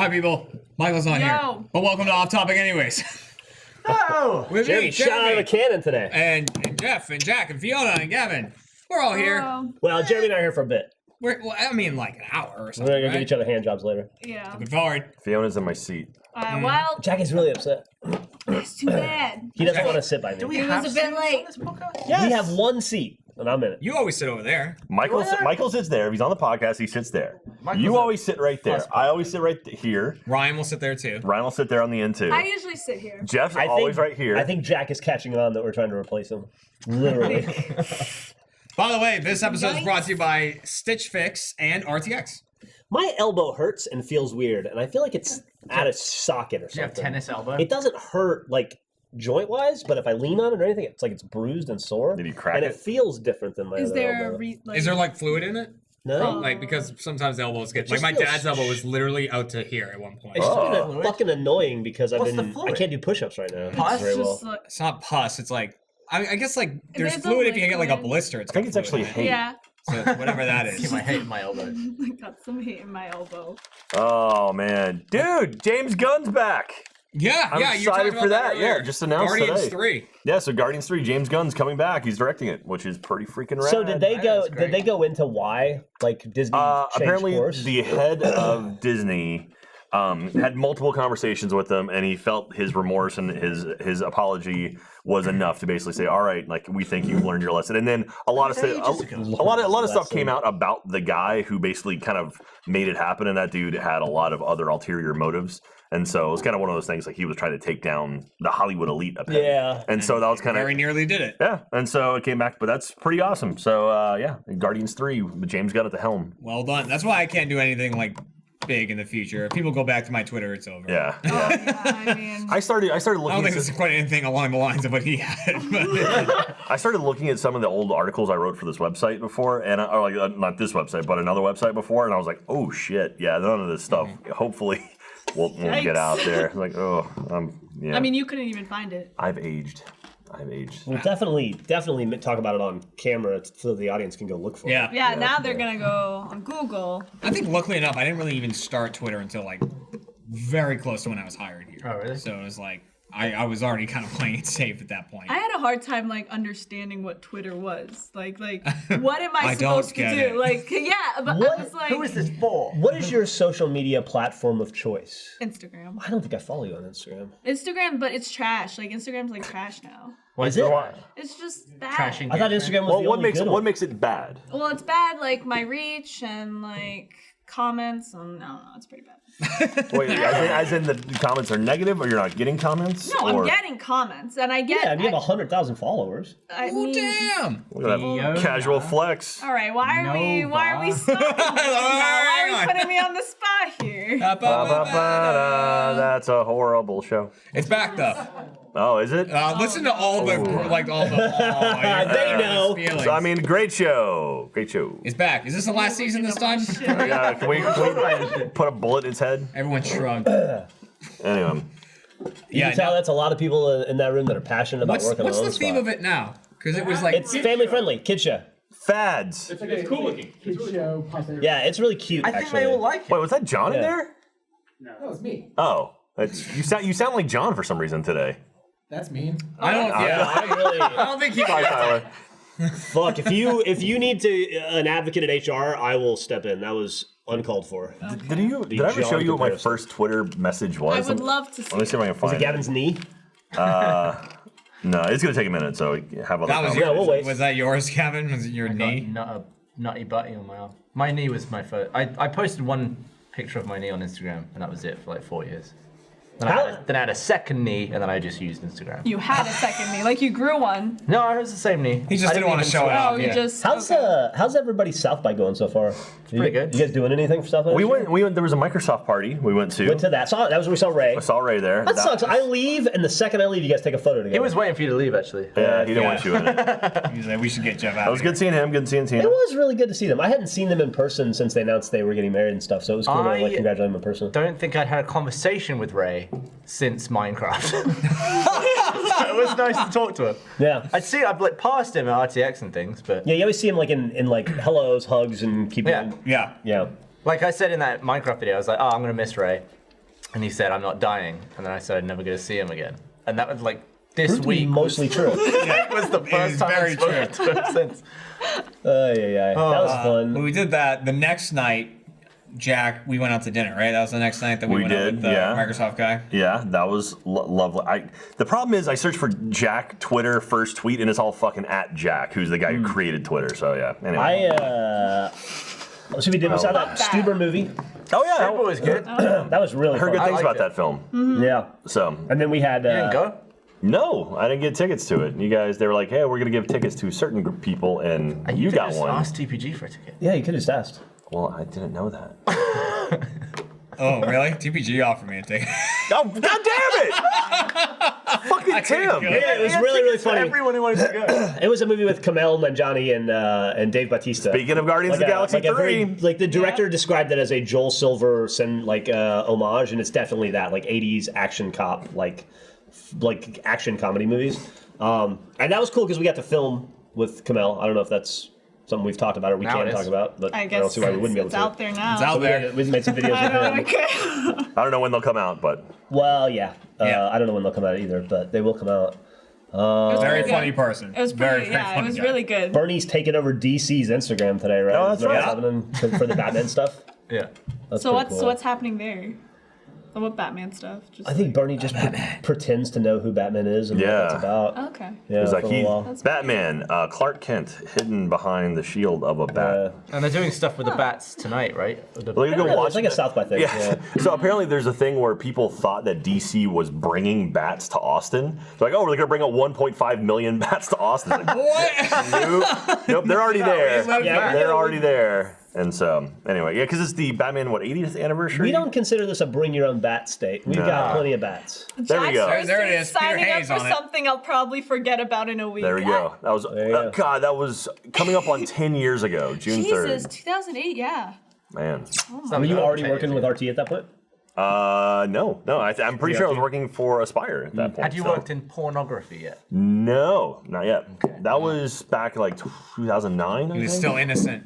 Hi, people. Michael's not here. But welcome to Off Topic anyways. Oh! Jeremy shot out of a cannon today. And Jeff and Jack and Fiona and Gavin. We're all here. Well, Jeremy and I are here for a bit. I mean, like an hour or something. We're going to give each other hand jobs later. Yeah. Looking forward. Fiona's in my seat. Well, Jackie's really upset. it's too bad. He doesn't want to sit by me. It was a bit late. Yes. We have one seat, and I'm in it. You always sit over there. Michael sits there. If he's on the podcast, he sits there. You always sit right there. I always sit right here. Ryan will sit there too. Ryan will sit there on the end too. I usually sit here. Jeff's always right here. I think Jack is catching on that we're trying to replace him. Literally. By the way, this episode is brought to you by Stitch Fix and RTX. My elbow hurts and feels weird, and I feel like it's out of socket or something. Do you have tennis elbow? It doesn't hurt, like, joint-wise, but if I lean on it or anything, it's like it's bruised and sore. Did you crack and it? it feels different than my Is other there elbow. Is there like fluid in it? No. Like, because sometimes the elbows get, It like just my feels dad's elbow was literally out to here at one point. It's just been fucking annoying because What's the I fluid? can't do push-ups right now. Pus? Very well. Like, It's not pus, it's like, I guess like there's There's a fluid if you get like a liquid. blister. I think it's actually hate. yeah. So whatever that is. I hate my elbow. I got some hate in my elbow. Oh man, dude, James Gunn's back. Yeah, I'm yeah, you talked excited about for that. earlier. Yeah, just announced Guardians today. 3. Yeah, so Guardians 3, James Gunn's coming back. He's directing it, which is pretty freaking rad. So did they go? that's great. Did they go into why like Disney changed apparently course? the head of Disney had multiple conversations with them, and he felt his remorse and his apology was enough to basically say, all right, like we think you've learned your lesson. And then a lot of stuff came out about the guy who basically kind of made it happen, and that dude had a lot of other ulterior motives. And so it was kind of one of those things like he was trying to take down the Hollywood elite up there. Yeah. And so that was kind of Very nearly did it. yeah. And so it came back, but that's pretty awesome. So yeah, Guardians 3 with James Gunn at the helm. Well done. That's why I can't do anything like big in the future. If people go back to my Twitter, it's over. Yeah. Oh, yeah, I mean, I started I looking don't think at this is quite anything along the lines of what he had. But I started looking at some of the old articles I wrote for this website before, and or like not this website, but another website before, and I was like, oh shit, yeah, none of this stuff. Hopefully, won't get Yikes. out there. Like, oh, yeah. I mean, you couldn't even find it. I've aged. We'll definitely talk about it on camera so the audience can go look for yeah. it. Yeah, now they're gonna go on Google. I think luckily enough, I didn't really even start Twitter until like very close to when I was hired here. Oh, really? So it was like I was already kind of playing it safe at that point. I had a hard time like understanding what Twitter was. Like what am I I don't supposed to get do? it. Like, yeah, but What? I was like, Who is this for? What is your social media platform of choice? Instagram. I don't think I follow you on Instagram. Instagram, but it's trash. Like Instagram's like trash now. Is it? It's just bad. Trashing. I thought Instagram was Well, the what only makes good it one. it bad? Well, it's bad. Like my reach and like comments. And I don't know. It's pretty bad. Wait, as in the comments are negative, or you're not getting comments? No, or? I'm getting comments, and I get. Yeah, and you have 100,000 followers. I Oh mean, damn! Look at that casual flex. all right, why are we stopping this now? Why are we putting me on the spot here? Ba-ba-ba-da. That's a horrible show. It's back though. Oh, is it? Listen to all the like all the. They know. Feelings. So, I mean, great show. Great show. It's back. Is this the last season this time? Yeah, can we put a bullet in its head? Everyone shrugged. Anyway. You can tell that's a lot of people in that room that are passionate about working What's on the their own theme spot. of it now? Because it was like It's family friendly, kid show. Fads. It's cool looking. Yeah, it's really cute. I think actually. they all like it. Wait, was that John in Yeah. there? No, that was me. Oh, you sound like John for some reason today. That's mean. I don't. Yeah, I don't think he. Sorry, Tyler. Fuck, if you need an advocate at HR, I will step in. That was uncalled for. Did I ever show you what my first Twitter message was? I would love to see. Let me see if I can Was find it Gavin's knee? No, it's gonna take a minute. So have other. That was comments. Yeah, we'll wait. Was that yours, Kevin? Was it your knee? Not a nutty butty on my arm. My knee was my first. I posted one picture of my knee on Instagram, and that was it for like 4 years. Then I had a second knee, and then I just used Instagram. You had a second knee, like you grew one. No, it was the same knee. He just I didn't want to even show it switch. off. Oh, you Yeah. just. How's everybody's South by going so far? pretty good. You guys doing anything for South by? We this year? went. There was a Microsoft party. We went to. Went to that. That was where we saw Ray. I saw Ray there. That sucks. I leave, and the second I leave, you guys take a photo together. He was waiting for you to leave, actually. Yeah, he didn't want you in it. He's like, we should get Jeff out. It was good seeing him. Good seeing Tina. It was really good to see them. I hadn't seen them in person since they announced they were getting married and stuff, so it was cool to like congratulate them in person. Don't think I'd had a conversation with Ray since Minecraft. It was nice to talk to him. Yeah. I've like passed him at RTX and things, but Yeah, you always see him like in like hellos, hugs, and keep Yeah. going. Yeah. Yeah. like I said in that Minecraft video, I was like, oh, I'm gonna miss Ray. And he said, I'm not dying. And then I said, I'd never going to see him again. And that was like this Proved to be week. mostly true. It was the first time very I've spoken to him since. That was fun. When we did that, the next night, Jack, we went out to dinner, right? That was the next night that we went out did, with the yeah. Microsoft guy. Yeah, that was lovely. The problem is I searched for Jack Twitter first tweet, and it's all fucking at Jack, who's the guy who created Twitter. So yeah. Anyway. So we saw that Stuber movie. Oh yeah, That was good. That was really I heard fun. good things liked about it. that film. Yeah. So And then we had. You didn't go? no, I didn't get tickets to it. You guys, they were like, "Hey, we're gonna give tickets to certain people," and you got just one. asked TPG for a ticket. Yeah, you could have just asked. Well, I didn't know that. Oh, really? TPG offered me a ticket. Oh, god damn it! Fucking Tim. go. Yeah, it was really, really funny. Everyone who wanted to go. It was a movie with Kumail Nanjiani and Dave Bautista. Speaking of Guardians of the Galaxy 3, Like the director described it as a Joel Silver homage, and it's definitely that, like 80s action cop, like action comedy movies. And that was cool because we got to film with Kumail. I don't know if that's something we've talked about or we Now can it talk is. about, but I I guess don't see why we wouldn't be able it's to. out there now. It's out there. We made some videos I don't with him. know. I don't know when they'll come out, but Well, yeah. Yeah. I don't know when they'll come out either, but they will come out. It was Very pretty funny good. person. It was very, pretty, very yeah, it funny was guy. really good. Bernie's taking over DC's Instagram today, right? Oh, that's Isn't that right. what's happening for the Batman stuff? Yeah. That's So pretty cool. what's happening there? What Batman stuff? Just I think Bernie just pretends to know who Batman is and what Yeah. that's about. okay. Yeah, it's for like a he's while. That's Batman, Clark Kent, hidden behind the shield of a bat. And they're doing stuff with the bats tonight, right? With the- Well, you go Yeah, watch it's like a South by thing. Yeah. So apparently there's a thing where people thought that DC was bringing bats to Austin. They're like, oh, we're going to bring out 1.5 million bats to Austin. It's like, What? nope, they're already there. Yeah. They're already there. And so, anyway, yeah, because it's the Batman, 80th anniversary? We don't consider this a bring your own bat state. We've got plenty of bats. There we go. There it is. Peter Signing up Hayes for on it. something I'll probably forget about in a week. There we go. That was, you go. God, that was coming up on 10 years ago, June Jesus, 3rd. 2008, yeah. Man. Were you already working with RT at that point? No. I'm pretty sure I was working for Aspire at that point. Had you so- worked in pornography yet? No, not yet. That was back like 2009. He was still innocent.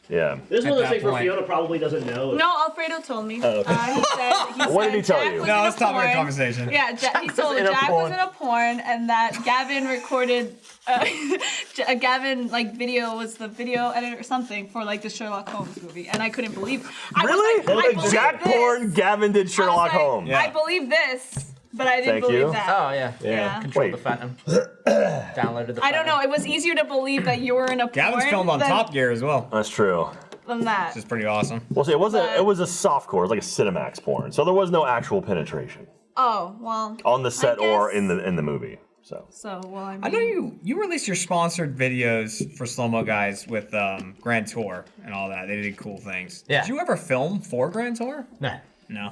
Yeah. This is one of those that things where point. Fiona probably doesn't know. No, Alfredo told me. Oh, okay. What did he tell Jack you? was No, in let's a stop our porn. conversation. Yeah, he told in a Jack porn. was in a porn, and that Gavin recorded a Gavin video was the video editor or something for like the Sherlock Holmes movie, and I couldn't believe. I was Really? like, I Like believe Jack this. Porn, Gavin did I was Sherlock like, Holmes. Yeah. I believe this, but I didn't Thank believe you. that. Oh, yeah. Yeah. Control Wait. the Phantom. Downloaded the Phantom. I don't know. It was easier to believe that you were in a Gavin's porn filmed on than, Top Gear as well, That's true. than that. which is pretty awesome. Well, see, it was a softcore. It was like a Cinemax porn, so there was no actual penetration Oh well. on the set or guess- in the movie. So So well, I mean. I know you released your sponsored videos for Slow Mo Guys with Grand Tour and all that. They did cool things. Yeah. Did you ever film for Grand Tour? No. No.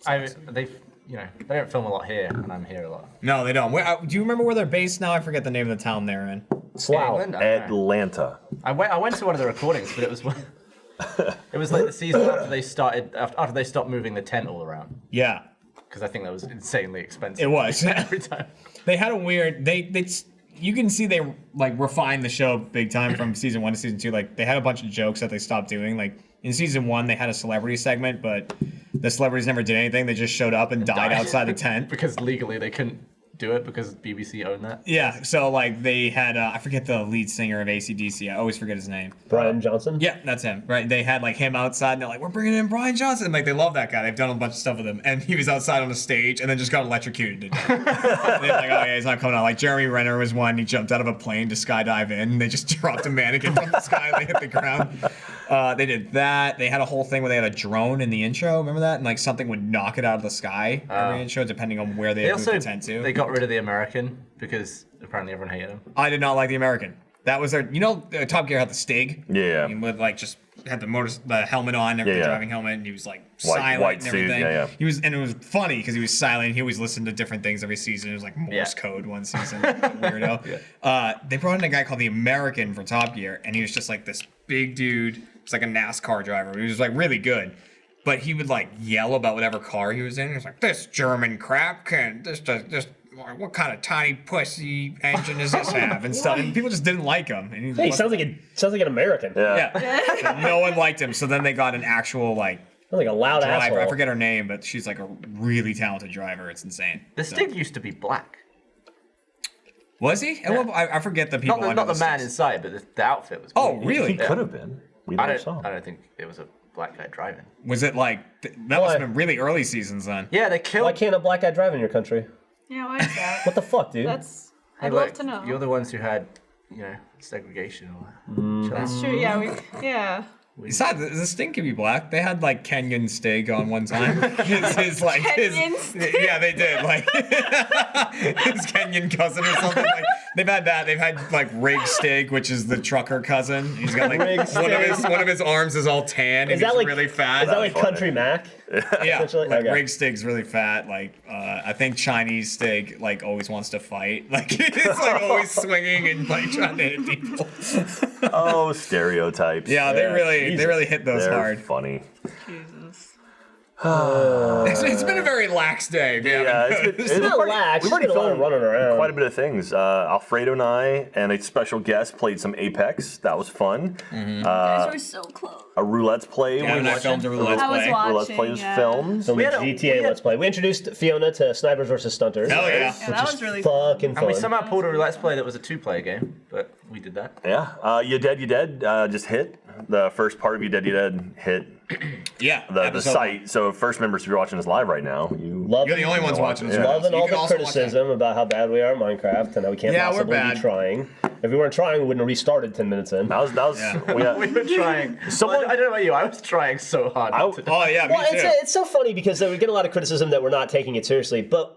They don't film a lot here, and I'm here a lot. No, they don't. Do you remember where they're based now? I forget the name of the town they're in. Slough. England? I don't know. Atlanta. I went to one of the recordings, but it was like the season after they stopped moving the tent all around, Yeah, because I think that was insanely expensive. it was. every time. They had a weird. You can see they like refined the show big time from season 1 to season 2. Like they had a bunch of jokes that they stopped doing. Like in season 1, they had a celebrity segment, but the celebrities never did anything. They just showed up and died outside the tent. because legally they couldn't do it because BBC owned that. Yeah, so like they had I forget the lead singer of AC/DC. I always forget his name. Brian Johnson? Yeah, that's him. Right? They had like him outside, and they're like, "We're bringing in Brian Johnson." Like they love that guy. They've done a bunch of stuff with him, and he was outside on the stage, and then just got electrocuted to death. And they're like, "Oh yeah, he's not coming out." Like Jeremy Renner was one. He jumped out of a plane to skydive in. And they just dropped a mannequin from the sky. And they hit the ground. They did that. They had a whole thing where they had a drone in the intro. Remember that? And like something would knock it out of the sky every intro, depending on where they They had moved also the tent to. they got rid of the American because apparently everyone hated him. I did not like the American. That was their. Top Gear had the Stig. Yeah. He would like just had the helmet on, the Yeah. driving helmet, and he was like silent white and suit, everything. yeah. He was, and it was funny because he was silent. He always listened to different things every season. It was like Morse code one season. Weirdo. They brought in a guy called the American for Top Gear, and he was just like this big dude. It's like a NASCAR driver. He was like really good. But he would like yell about whatever car he was in. He was like, "This German crap can this what kind of tiny pussy engine does this have?" and stuff. And people just didn't like him. And Hey, sounds like an American. Yeah. yeah. No one liked him. So then they got an actual like Like a loud driver. asshole. I forget her name, but she's like a really talented driver. It's insane. The Stig used to be black. Was he? Yeah. I forget the people. Not the man inside, but the outfit was. Oh, blue. really? He could have been. We I never saw. don't. I don't think it was a black guy driving. Was it like that? Must have been really early seasons then. Yeah, they killed. Why can't a black guy drive in your country? Yeah, why is that? What the fuck, dude? That's. Hey, I'd look, love to know. You're the ones who had, segregation. That's true. Yeah, yeah. Besides, the Sting can be black. They had like Kenyan Stig on one time. Kenyan Stig? Yeah, they did. Like his Kenyan cousin or something. Like they've had that. They've had like Rig Stig, which is the trucker cousin. He's got like one of his arms is all tan. And he's really fat. Is that like Country Mac? Yeah, like Okay. Rig Stig's really fat. Like I think Chinese Stig like always wants to fight. Like he's like always swinging and like trying to hit people. Oh, stereotypes. Yeah, they really hit those They're hard. funny. Jesus. It's been a very lax day. Yeah, it's not lax. We've already There's been a lot of filmed running around. quite a bit of things. Alfredo and I and a special guest played some Apex. That was fun. You guys were so close. A roulette's play. Yeah, was I filmed a roulette I was play. watching. Roulette's play was yeah. filmed. So we had a- GTA we had- Let's Play. We introduced Fiona to Snipers vs. Stunters. Hell yeah. Yeah, that was really fun. Fucking And fun. we somehow pulled a Let's Play that was a 2-player game, but we did that. Yeah. You Dead just hit. The first part of You Dead hit Yeah, the episode site. So first members, if you're watching this live right now, You're the only ones watching this. Yeah. right now, Loving so you all can the also watch that. criticism about how bad we are at Minecraft and that we can't Yeah, we're possibly bad. be trying. If we weren't trying, we wouldn't have restarted 10 minutes in. That was Yeah. We were trying. Someone- I don't know about you. I was trying so hard. I- to- Oh yeah, me Well, too. it's so funny because we get a lot of criticism that we're not taking it seriously, but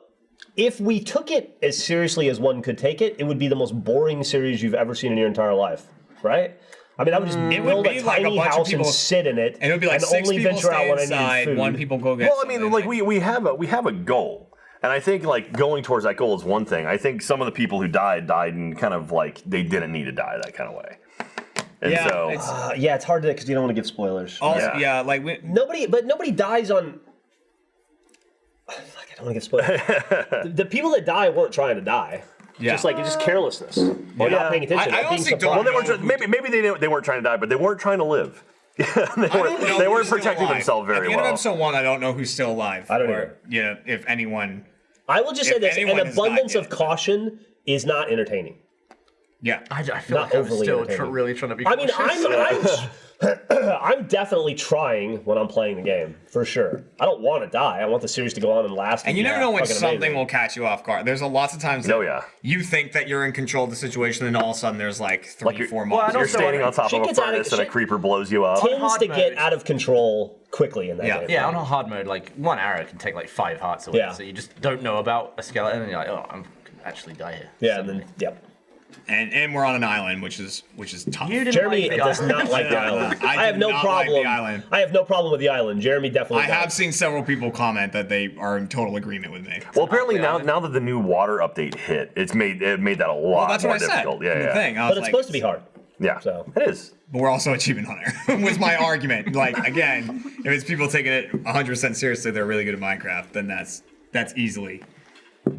if we took it as seriously as one could take it, it would be the most boring series you've ever seen in your entire life, right? I mean, I would just It would build be a like a tiny bunch of house people- and sit in it, And it would be like and 6 only people venture out stay when I need inside, food. 1 people go get. Well, I mean, something. like we have a goal. And I think like going towards that goal is one thing. I think some of the people who died in kind of like they didn't need to die that kind of way. And Yeah, so it's- Yeah, it's hard to because you don't want to give spoilers. Also, Yeah. yeah, like Nobody dies on. Fuck, I don't want to give spoilers. the people that die weren't trying to die. yeah. Just like it's just carelessness. Or Yeah. not paying attention. I or being honestly don't surprised. well, they weren't maybe they weren't trying to die, but they weren't trying to live. they weren't protecting themselves At very the end well. of episode 1, I don't know who's still alive. I don't or, either. Yeah, if anyone. I will just say If this: an anyone has abundance died, of caution is not entertaining. Yeah. I feel Not like I'm overly still entertaining. really trying to be. I mean, cautious. I'm definitely trying when I'm playing the game for sure. I don't want to die. I want the series to go on and last. And you never know when fucking something amazing. will catch you off guard. There's a lots of times that Oh, yeah. you think that you're in control of the situation, and all of a sudden there's like 3, Like you're- 4 well, months. I You're also standing on want- top Shit of a gets out of- furnace and a shit- creeper blows you up. tends hard to get mode. out of control quickly in that Yeah. game. Yeah, on a hard mode, like 1 arrow can take like 5 hearts away. Yeah. So you just don't know about a skeleton, and you're like, oh, I'm actually die here. Yeah, and then yep. And we're on an island, which is tough. You didn't Jeremy like the does island. not like the island. I have do no not like problem. the island. I have no problem with the island. Jeremy definitely. I have does. seen several people comment that they are in total agreement with me. Well, apparently Yeah. now that the new water update hit, it made that a lot Well, that's more what I said. difficult. Yeah, in the yeah. thing. I But was it's like, supposed to be hard. Yeah, So. it is. But we're also achievement hunter. Was my argument. Like again, if it's people taking it 100% seriously, they're really good at Minecraft. Then that's easily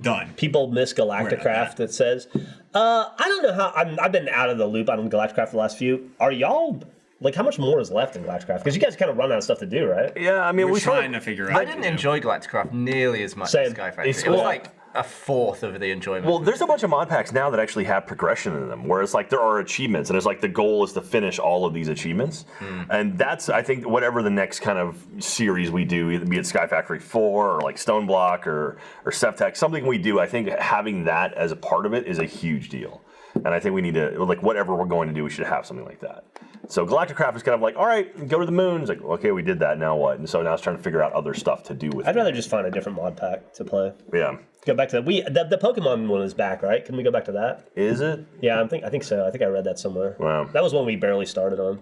done. People miss Galacticraft. It says, I don't know how. I've been out of the loop on Galacticraft the last few. Are y'all like how much more is left in Galacticraft? Because you guys kind of run out of stuff to do, right? Yeah, I mean, We're we sort of- trying to figure out. I what didn't to do. enjoy Galacticraft nearly as much Same. as Sky Factory. It's It was cool. like a fourth of the enjoyment. Well, there's a bunch of mod packs now that actually have progression in them, where it's like there are achievements, and it's like the goal is to finish all of these achievements, and that's I think whatever the next kind of series we do, either be it Sky Factory 4 or like Stone Block or Septec, something we do, I think having that as a part of it is a huge deal, and I think we need to like whatever we're going to do, we should have something like that. So Galacticraft is kind of like, all right, go to the moon. It's like, okay, we did that. Now what? And so now it's trying to figure out other stuff to do with I'd it. rather just find a different mod pack to play. Yeah. Go back to the Pokemon one is back, right? Can we go back to that? Is it? Yeah, I think so. I think I read that somewhere. Wow. That was one we barely started on.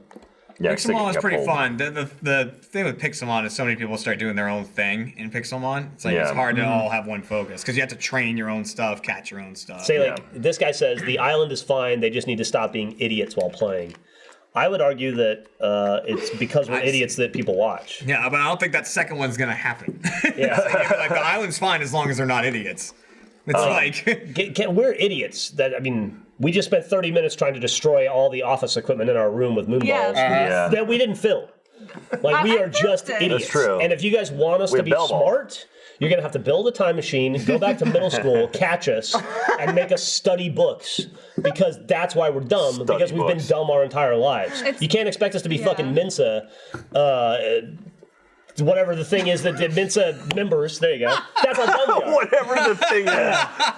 Yeah. Pixelmon is got pretty pulled. fun. The thing with Pixelmon is so many people start doing their own thing in Pixelmon. It's like Yeah. it's hard to all have one focus because you have to train your own stuff, catch your own stuff. Say like this guy says the island is fine. They just need to stop being idiots while playing. I would argue that it's because we're idiots that people watch. Yeah, but I don't think that second one's gonna happen. Yeah. Like the island's fine as long as they're not idiots. It's like We're idiots. That I mean, we just spent 30 minutes trying to destroy all the office equipment in our room with moonballs Yeah. Yeah. that we didn't film. Like we I are just built it. idiots. That's true. And if you guys want us We to have be Bell Ball. smart, you're gonna have to build a time machine, go back to middle school, catch us, and make us study books. Because that's why we're dumb. Study because we've books. been dumb our entire lives. It's- You can't expect us to be Yeah. fucking Mensa. Whatever the thing is that did Mensa members. There you go. That's how dumb we are. Whatever the thing is.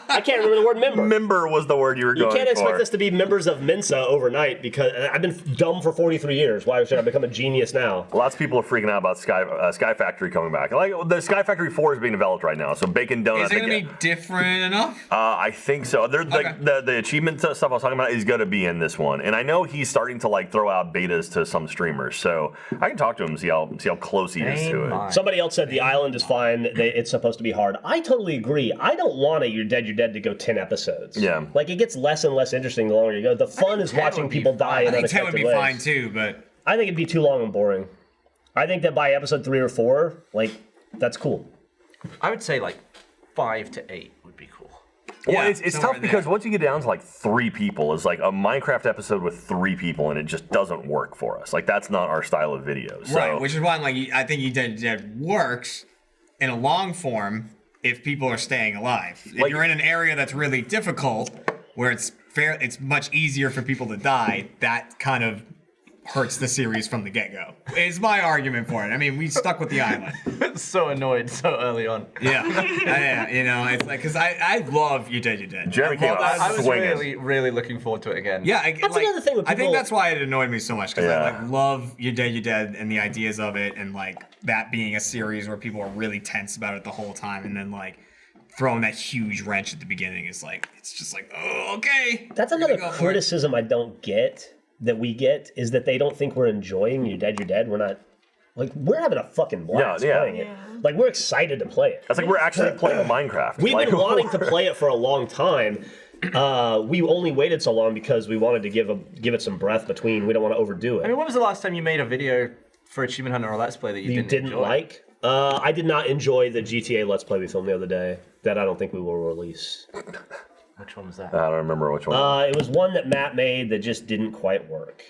I can't remember the word member. Member was the word you were You going can't expect for. us to be members of Mensa overnight because I've been dumb for 43 years. Why should I become a genius now? Lots of people are freaking out about Sky Factory coming back. Like the Sky Factory 4 is being developed right now, so Bacon Donut. Is it going to be different enough? I think so. They're, Okay. the achievement stuff I was talking about is going to be in this one, and I know he's starting to like throw out betas to some streamers, so I can talk to him and see how close he is to it. Somebody else said the island is fine. It's supposed to be hard. I totally agree. I don't want You're Dead to go 10 episodes. Yeah. Like it gets less and less interesting the longer you go. The fun is 10 watching would be people die I in think 10 would unexpected be ways. fine too, but I think it'd be too long and boring. I think that by episode 3 or 4, like that's cool. I would say like 5 to 8 would be cool. Well, Yeah, it's somewhere tough in because there. once you get down to like 3 people, it's like a Minecraft episode with 3 people, and it just doesn't work for us. Like that's not our style of video. So. right, which is why I'm like, I think You Dead works in a long form if people are staying alive. If Like- you're in an area that's really difficult, where it's much easier for people to die, that kind of hurts the series from the get-go. Is my argument for it. I mean, we stuck with the island. So annoyed so early on. Yeah, yeah, you know, it's like because I love You Dead. Jeremy I came love out that. I was swinging. really, really looking forward to it again. Yeah, That's another thing with I think people- that's why it annoyed me so much because Yeah. I like love You Dead, and the ideas of it, and like that being a series where people are really tense about it the whole time, and then like throwing that huge wrench at the beginning is like it's just like oh okay. That's we're gonna another go for it. criticism I don't get that we get is that they don't think we're enjoying You're Dead. We're not. Like we're having a fucking blast Yeah. playing it. Like we're excited to play it. That's like we're actually playing Minecraft. We've like, been wanting to play it for a long time. We only waited so long because we wanted to give it some breath between. We don't want to overdo I mean, it. when was the last time you made a video for Achievement Hunter or Let's Play that you didn't enjoy? like? I did not enjoy the GTA Let's Play we filmed the other day. That I don't think we will release. Which one was that? I don't remember which one. It was one that Matt made that just didn't quite work.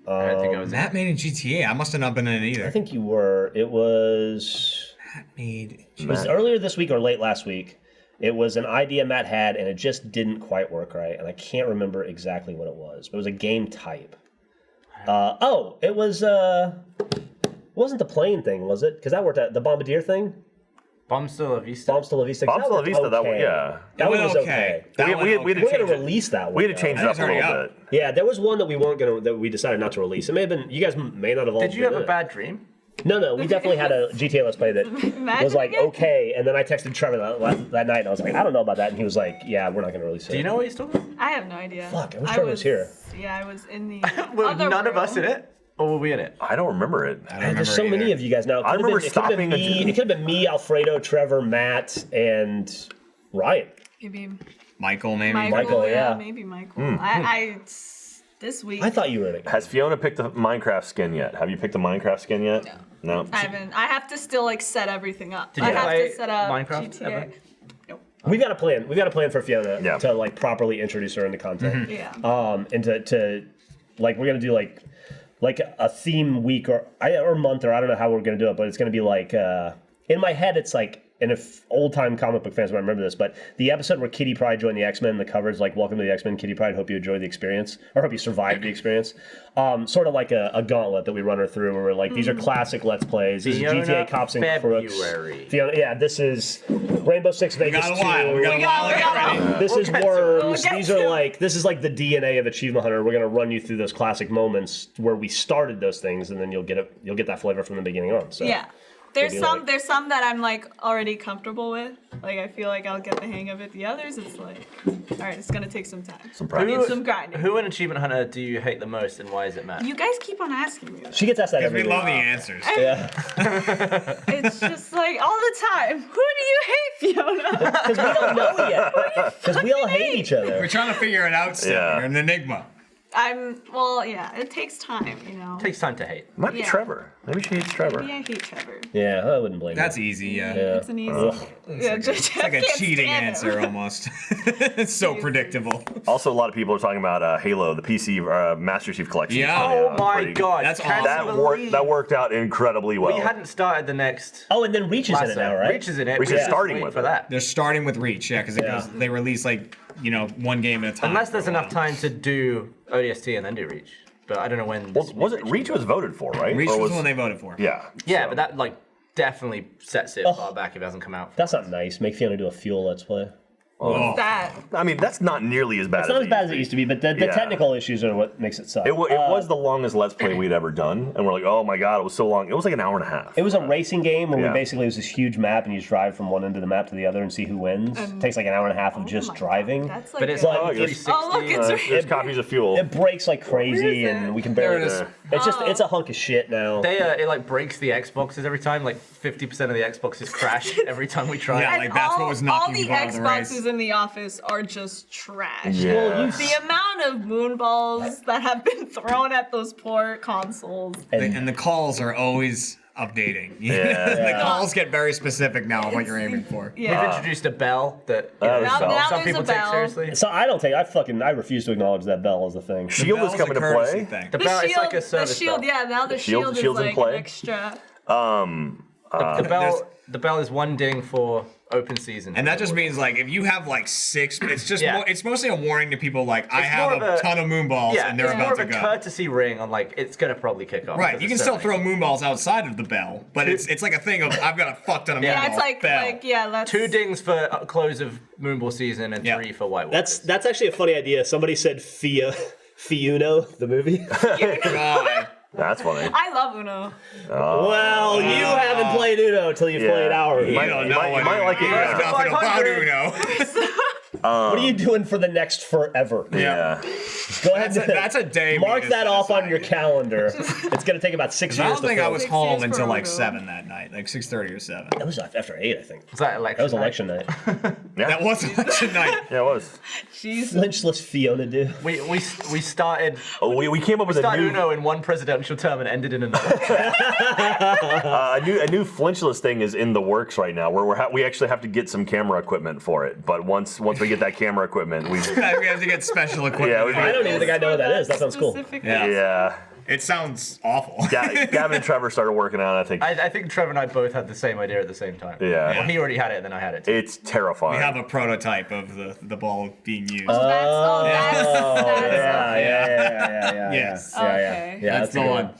I don't think I was. Matt made in GTA. I must have not been in it either. I think you were. It was. Matt made. It was earlier this week or late last week. It was an idea Matt had, and it just didn't quite work right. And I can't remember exactly what it was. But it was a game type. It was. It wasn't the plane thing, was it? Because that worked out. The Bombardier thing. Bombs Still La Vista. Bombs to La Vista. Bombs to La worked Vista, that one, okay. yeah. That It one went was okay. okay. That We- one we- okay. we had to We're change gonna it. release that one. We had to though. change it I up think a it's little already bit. Yeah, there was one that we weren't gonna. That we decided not to release. It may have been. You guys may not have all. Did you have been a in it. bad dream? No, we definitely had a GTA Let's Play that Imagine was like again. okay, and then I texted Trevor that night, and I was like, I don't know about that, and he was like, Yeah, we're not gonna release it. Do you know what he's talking about? I have no idea. Fuck, I wish Trevor was here. Yeah, I was in the Were other none of us room. in it? Or were we in it? I don't remember it. I don't Man, remember there's so many either. of you guys now. It I could've remember been- it could've been stopping a- me. It could have been me, Alfredo, Trevor, Matt, and Ryan. Maybe Michael, maybe. Michael, yeah. Maybe Michael. I this week. I thought you were in it. Has Fiona picked the Minecraft skin yet? Have you picked the Minecraft skin yet? No. I haven't. I have to still like set everything up. Did I you have play to set up Minecraft GTA. ever? Nope. We've got a plan. We've got a plan for Fiona Yeah. to like properly introduce her into content. Yeah. And to like we're gonna do like a theme week or month or I don't know how we're gonna do it, but it's gonna be like in my head it's like. And if old-time comic book fans might remember this, but the episode where Kitty Pryde joined the X-Men, the cover's like, "Welcome to the X-Men, Kitty Pryde. Hope you enjoyed the experience, or hope you survived the experience." Sort of like a gauntlet that we run her through, where we're like, "These are classic Let's Plays. This Fiona is GTA Cops and Crooks." February. Fiona, yeah, this is Rainbow Six We Vegas got a 2. while. We got a while to get ready. This is get to it. Worms. We'll get These to are it. like this is like the DNA of Achievement Hunter. We're gonna run you through those classic moments where we started those things, and then you'll get that flavor from the beginning on. So Yeah. There's Maybe, some like- there's some that I'm like already comfortable with. Like I feel like I'll get the hang of it. The others it's like, all right, it's gonna take some time. Some practice. Need some grinding. Who in Achievement Hunter do you hate the most, and why is it Matt? You guys keep on asking me that. she gets asked that Because every we week. love the answers. Yeah, It's just like all the time. Who do you hate, Fiona? because we don't know yet. Because we all hate each We're other. trying to figure it out still. Yeah. You're an enigma. Well, yeah, it takes time, you know. Takes time to hate. Might be Yeah. Trevor. Maybe she hates Trevor. Maybe I hate Trevor. Yeah, I wouldn't blame That's easy, yeah. you. It's an easy. Yeah, It's like a cheating answer almost. It's so predictable. Also, a lot of people are talking about Halo, the PC Master Chief Collection. Yeah. Oh my Pretty- god. That's can awesome. you That believe worked out incredibly well. We hadn't started the next. Oh, and then Reach is in it now, right? Reach is in it. Reach We is just starting wait with for it. that. They're starting with Reach, yeah, because they release like, one game at a time. Unless there's for a enough while. time to do ODST and then do Reach. But I don't know when. Well, was it Reach was voted for, right? Reach Or was the one they voted for. Yeah. Yeah, so- but that definitely sets it far back if it hasn't come out. That's not nice. Make Fiona do a Fuel Let's Play. Oh. That. I mean, that's not nearly as bad. It's not as bad as it used to be, but the Yeah. technical issues are what makes it suck. It was the longest Let's Play we'd ever done, and we're like, oh my god, it was so long. It was like an hour and a half. It was a racing game where Yeah. we basically, it was this huge map and you just drive from one end of the map to the other and see who wins. It takes like an hour and a half of just Oh my driving. God, that's like But it's a- like But 360. Oh, look, it's right. There's copies of Fuel. It breaks like crazy Where is and it? we can There barely. it is. It's just, it's a hunk of shit now. It breaks the Xboxes every time. Like 50% of the Xboxes crash every time we try. Yeah, it. like that's what was knocking all the people out of the race. Xboxes in the office are just trash. Yeah. The amount of moonballs that have been thrown at those poor consoles. And the calls are always updating. Yeah. The calls get very specific now of what you're aiming for. Yeah. We've introduced a bell that Now- now some there's people a take bell. seriously. So I refuse to acknowledge that bell as a thing. Shield is Bell's a coming to courtesy play. thing. The The bell, shield, it's like a service the shield, bell. yeah. Now the shield's shield is in like play? an extra. The bell is one ding for open season. And that just means like if you have like 6, it's just Yeah. it's mostly a warning to people like I It's have more a of ton of moonballs yeah, and they're it's more about of to a go. courtesy ring on like it's gonna probably kick off. Right, because you can it's still so throw many. moonballs outside of the bell, but it's like a thing of I've got a fuck ton of moonballs. Yeah, it's like bell. that's 2 dings for close of Moonball season and Yeah. 3 for White Walkers. That's actually a funny idea. Somebody said Fiuno, the movie. God. That's funny. I love Uno. Well, you haven't played Uno until you Yeah. played ours. You might- don't you know might- what you might like it, You yeah. know nothing about 500. Uno. What are you doing for the next forever? Yeah. Go ahead. That's a day. Mark we that set off on aside. your calendar. It's gonna take about 6 I years don't to think I fill. was 6 home years until for like Uno. 7 that night, like 6:30 or 7. That was after 8, I think. Was that election? That was election night. That was election night. Yeah, it was. Jeez. Lynchless Fiona do. We started Oh, we came up with a started new Uno in one presidential term and ended in another. a new flinchless thing is in the works right now, where we actually have to get some camera equipment for it. But once we get that camera equipment, we We have to get special equipment. Yeah, we I don't even think I know what that is. That sounds cool. Yeah. yeah. It sounds awful. Gavin and Trevor started working on it. I think I think Trevor and I both had the same idea at the same time. Yeah. Well, he already had it, and then I had it too. it's terrifying. We have a prototype of the ball being used. That's Yeah. Yes. Okay. Yeah, That's a the good one.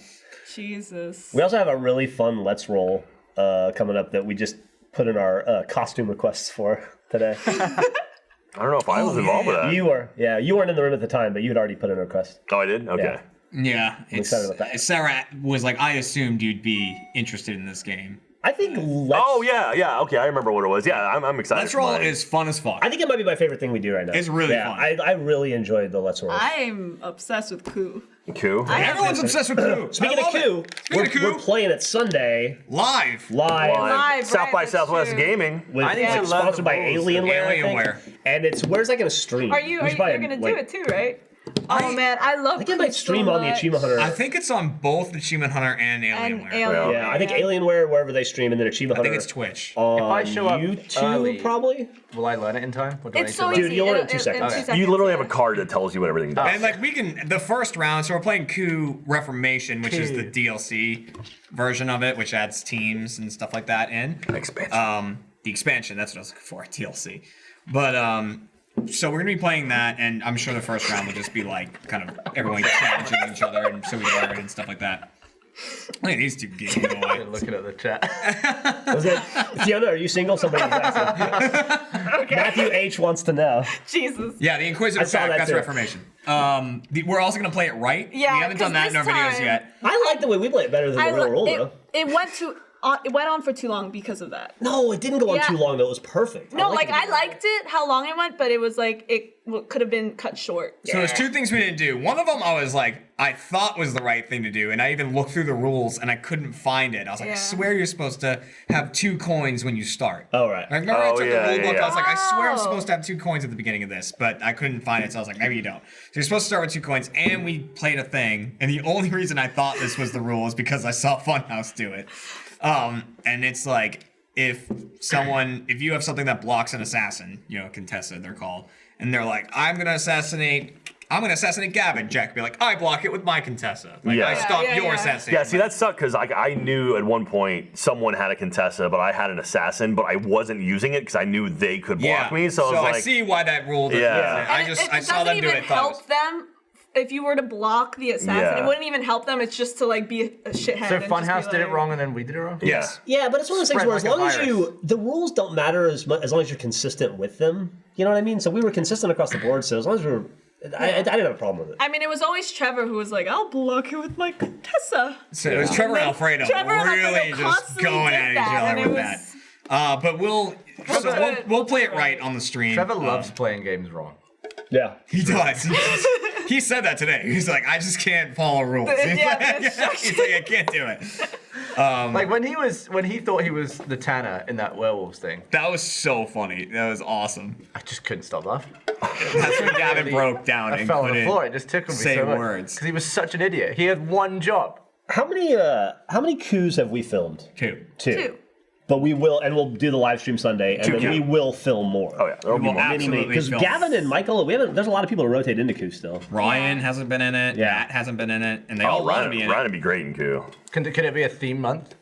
Jesus. We also have a really fun Let's Roll coming up that we just put in our costume requests for today. I don't know if I was involved with that. You weren't in the room at the time, but you had already put in a request. Oh, I did? Okay. Yeah. Yeah, excited about that. Sarah was like, I assumed you'd be interested in this game. I think Oh, yeah. Okay, I remember what it was. Yeah, I'm excited. Let's for Roll mine. is fun as fuck. I think it might be my favorite thing we do right now. It's really yeah, fun. I really enjoyed the Let's Roll. I'm obsessed with Coup. Coup. Everyone's obsessed with Coup. Speaking I of love Coup, it. Speaking of Coup, we're playing it Sunday live. live. Live, South right, by that's Southwest true. Gaming. With, I need to learn sponsored the by rules. Alienware, I think. Alienware. And where's that going to stream? Are you We should probably, you're gonna like, do it too, right? Oh man, I love. I think it might stream on the Achievement Hunter. I think it's on both Achievement Hunter and Alienware. Alienware. Yeah, I think Alienware, wherever they stream, and then Achievement I Hunter. think it's Twitch. If I show up YouTube, early, probably. will I learn it in time? Or do I It's need so to easy. learn Dude, you'll learn it in 2 In seconds. 2 seconds. You literally have a yeah. card that tells you what everything does. And like we can the first round, so we're playing Coup Reformation, which is the DLC version of it, which adds teams and stuff like that in. Expansion. The expansion, that's what I was looking for, DLC. But so we're gonna be playing that, and I'm sure the first round will just be like kind of everyone challenging each other, and so we learn and stuff like that. Look at these two giggling away. looking at the chat. Was it Fiona? Are you single? Somebody was asking. Matthew H wants to know. Jesus. Yeah, the Inquisitor I saw pack, that that's too. Reformation. We're also gonna play it right. Yeah, we haven't done that in our 'cause videos this time- yet. I like the way we play it better than the real rule, though. It went to it went on for too long because of that. No, it didn't go on Yeah. too long though. It was perfect. No, liked I liked it how long it went, but it was like it could have been cut short. So there's two things we didn't do. One of them I was like, I thought was the right thing to do, and I even looked through the rules and I couldn't find it. I was like, I Yeah. swear you're supposed to have 2 coins when you start. Oh, right. I remember I took the rule book. I was like, I swear I'm Oh. supposed to have 2 coins at the beginning of this, but I couldn't find it, so I was like, maybe you don't. So you're supposed to start with 2 coins, and we played a thing, and the only reason I thought this was the rule is because I saw Funhouse do it. And it's like, if you have something that blocks an assassin, contested they're called, and they're like, I'm gonna assassinate Gavin. Jack be like, I block it with my Contessa. Like, Yeah. I stop Yeah, your yeah. assassination. Yeah, see, that sucked because I knew at one point someone had a Contessa, but I had an assassin, but I wasn't using it because I knew they could block me. So I was like, see why that rule doesn't Yeah. I saw them do it. Thought it was- help them. If you were to block the assassin, Yeah. it wouldn't even help them. It's just to like be a shithead. So and just Funhouse be did it like- wrong and then we did it wrong? Yes. Yeah, but it's one of those things Spread where like as a long as virus. the rules don't matter as much as long as you're consistent with them. You know what I mean? So we were consistent across the board. So as long as we were, I didn't have a problem with it. I mean, it was always Trevor who was like, "I'll block it with my Contessa." So it was Trevor and Alfredo Trevor and really Alfredo just constantly going did at each that, other and it with was- that. But we'll play it right on the stream. Trevor loves playing games wrong. Yeah. He does. He said that today. He's like, I just can't follow rules. He's Yeah, like, I can't do it. Like when he thought he was the Tanner in that werewolves thing, That was so funny. That was awesome. I just couldn't stop laughing. That's when Gavin broke down I and fell on the couldn't floor. It just tickled me say so much. words. Because he was such an idiot. He had one job. How many coups have we filmed? Two. Two. But we'll do the live stream Sunday, and then we will film more. oh yeah, there'll be will more. absolutely Because film. Gavin and Michael, there's a lot of people who rotate into coups still. Ryan hasn't been in it. Yeah. Matt hasn't been in it. And they all Oh, want to be in Ryan it. would be great in Coup. Can it be a theme month?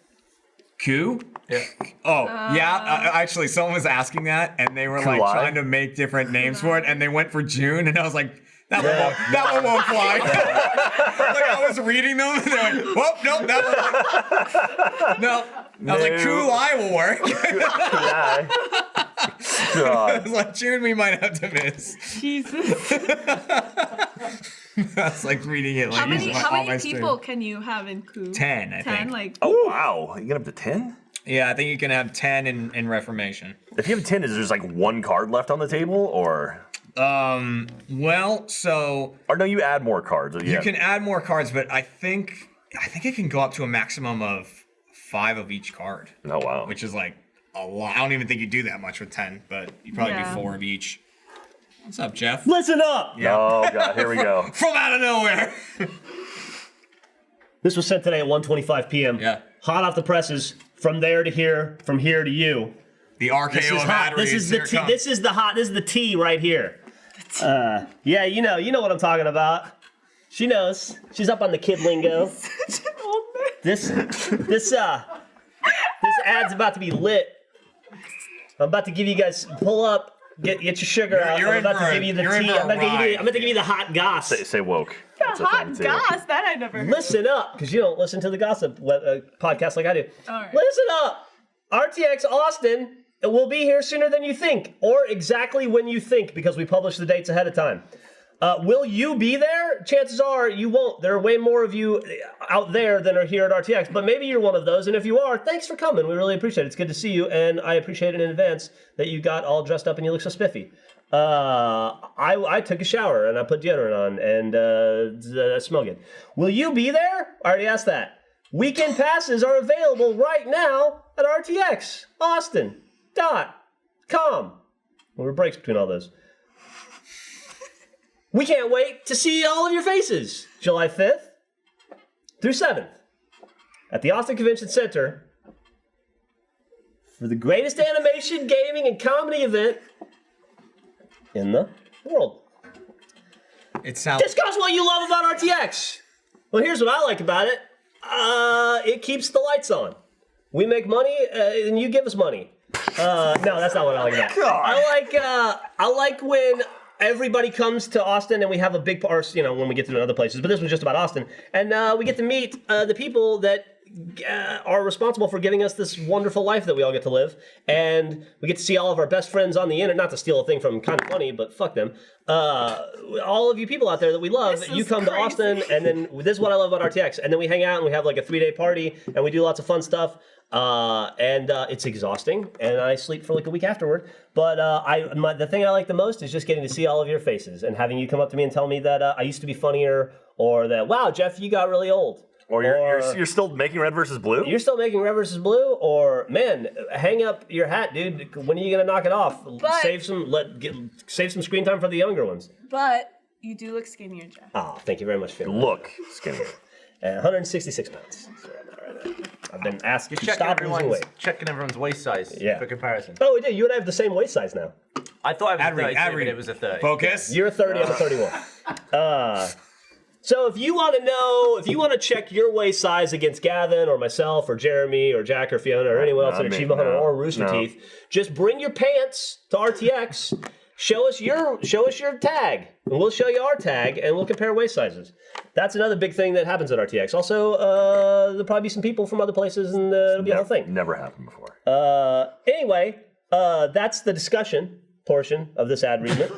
Q? Yeah. Oh, yeah. Actually, someone was asking that, and they were like July? trying to make different names for it, and they went for June, and I was like, that one won't fly. Like I was reading them, and they're like, whoop, nope, that one. No. I was like, No. July will work. Yeah. I God. was like, June we might have to miss. Jesus. I was like reading it like How many on my people stream. can you have in coup? 10, I think. Like Oh wow, you get up to 10? Yeah, I think you can have 10 in Reformation. If you have 10, is there just like one card left on the table, or Well, so no? You add more cards. you can add more cards, but I think it can go up to a maximum of 5 of each card, Oh wow. which is like a lot. I don't even think you do that much with 10, but you probably Yeah. do 4 of each. What's up, Jeff? Listen up! Oh god, here we go. From out of nowhere. This was sent today at 1:25 p.m. Yeah. Hot off the presses. From there to here, from here to you. The RKO This is of hot. batteries. This is the Here it tea. comes. This is the hot. This is the tea right here. Yeah, you know what I'm talking about. She knows. She's up on the kid lingo. This ad's about to be lit. I'm about to give you guys pull up. Get your sugar out. you're I'm in about for to a- give you the you're in tea. for a I'm about to give you the hot goss. Say woke. That's a hot thing, too. goss. That I never heard. Listen up, because you don't listen to the gossip podcast like I do. All right. Listen up. RTX Austin will be here sooner than you think, or exactly when you think, because we publish the dates ahead of time. Will you be there? Chances are you won't. There are way more of you out there than are here at RTX, but maybe you're one of those, and if you are, thanks for coming. We really appreciate it. It's good to see you, and I appreciate it in advance that you got all dressed up and you look so spiffy. I took a shower and I put deodorant on and I smell good. Will you be there? I already asked that. Weekend passes are available right now at RTX Austin.com. Well, there are breaks between all those. We can't wait to see all of your faces. July 5th through 7th at the Austin Convention Center for the greatest animation, gaming, and comedy event in the world. It sounds. Discuss what you love about RTX. Well, here's what I like about it. It keeps the lights on. We make money, and you give us money. No, that's not what I like about it. I like when everybody comes to Austin and we have a big part, when we get to other places, but this was just about Austin. And we get to meet the people that are responsible for giving us this wonderful life that we all get to live, and we get to see all of our best friends on the internet. Not to steal a thing from Kind of Funny, but fuck them. All of you people out there that we love, This you is come to crazy. Austin, and then this is what I love about RTX, and then we hang out and we have like a 3-day party, and we do lots of fun stuff. And it's exhausting, and I sleep for like a week afterward. But the thing I like the most is just getting to see all of your faces and having you come up to me and tell me that I used to be funnier, or that wow, Jeff, you got really old. Or you're still making Red versus Blue? You're still making Red versus Blue, or man, hang up your hat, dude. When are you gonna knock it off? But- save some screen time for the younger ones. But you do look skinnier, Jeff. Ah, thank you very much, Phil. Look, skinny. 166 pounds. I've been asked You're to stop losing weight. checking everyone's waist size Yeah. for comparison. Oh, we did. You and I have the same waist size now. I thought I was a 32, Ad read. but it was a 30. Focus. You're a 30, I'm a 31. So if you want to know, if you want to check your waist size against Gavin or myself or Jeremy or Jack or Fiona or anyone else Not at me, Achievement Hunter no, or Rooster no. Teeth, just bring your pants to RTX. Show us your tag, and we'll show you our tag, and we'll compare waist sizes. That's another big thing that happens at RTX. Also, there'll probably be some people from other places, and it'll be a whole thing. Never happened before. Anyway, that's the discussion portion of this ad readment.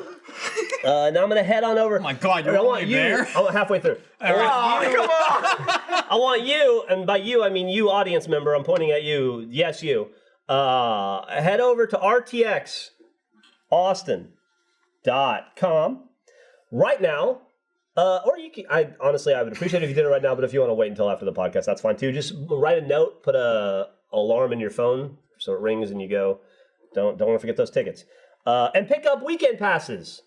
Now I'm gonna head on over. Oh my God, you're I want only you. there? I'm halfway through. I want you, and by you I mean you, audience member. I'm pointing at you. Yes, you. Head over to rtxaustin.com right now. Or you can. I honestly would appreciate it if you did it right now. But if you want to wait until after the podcast, that's fine too. Just write a note, put a alarm in your phone so it rings and you go. Don't want to forget those tickets. And pick up weekend passes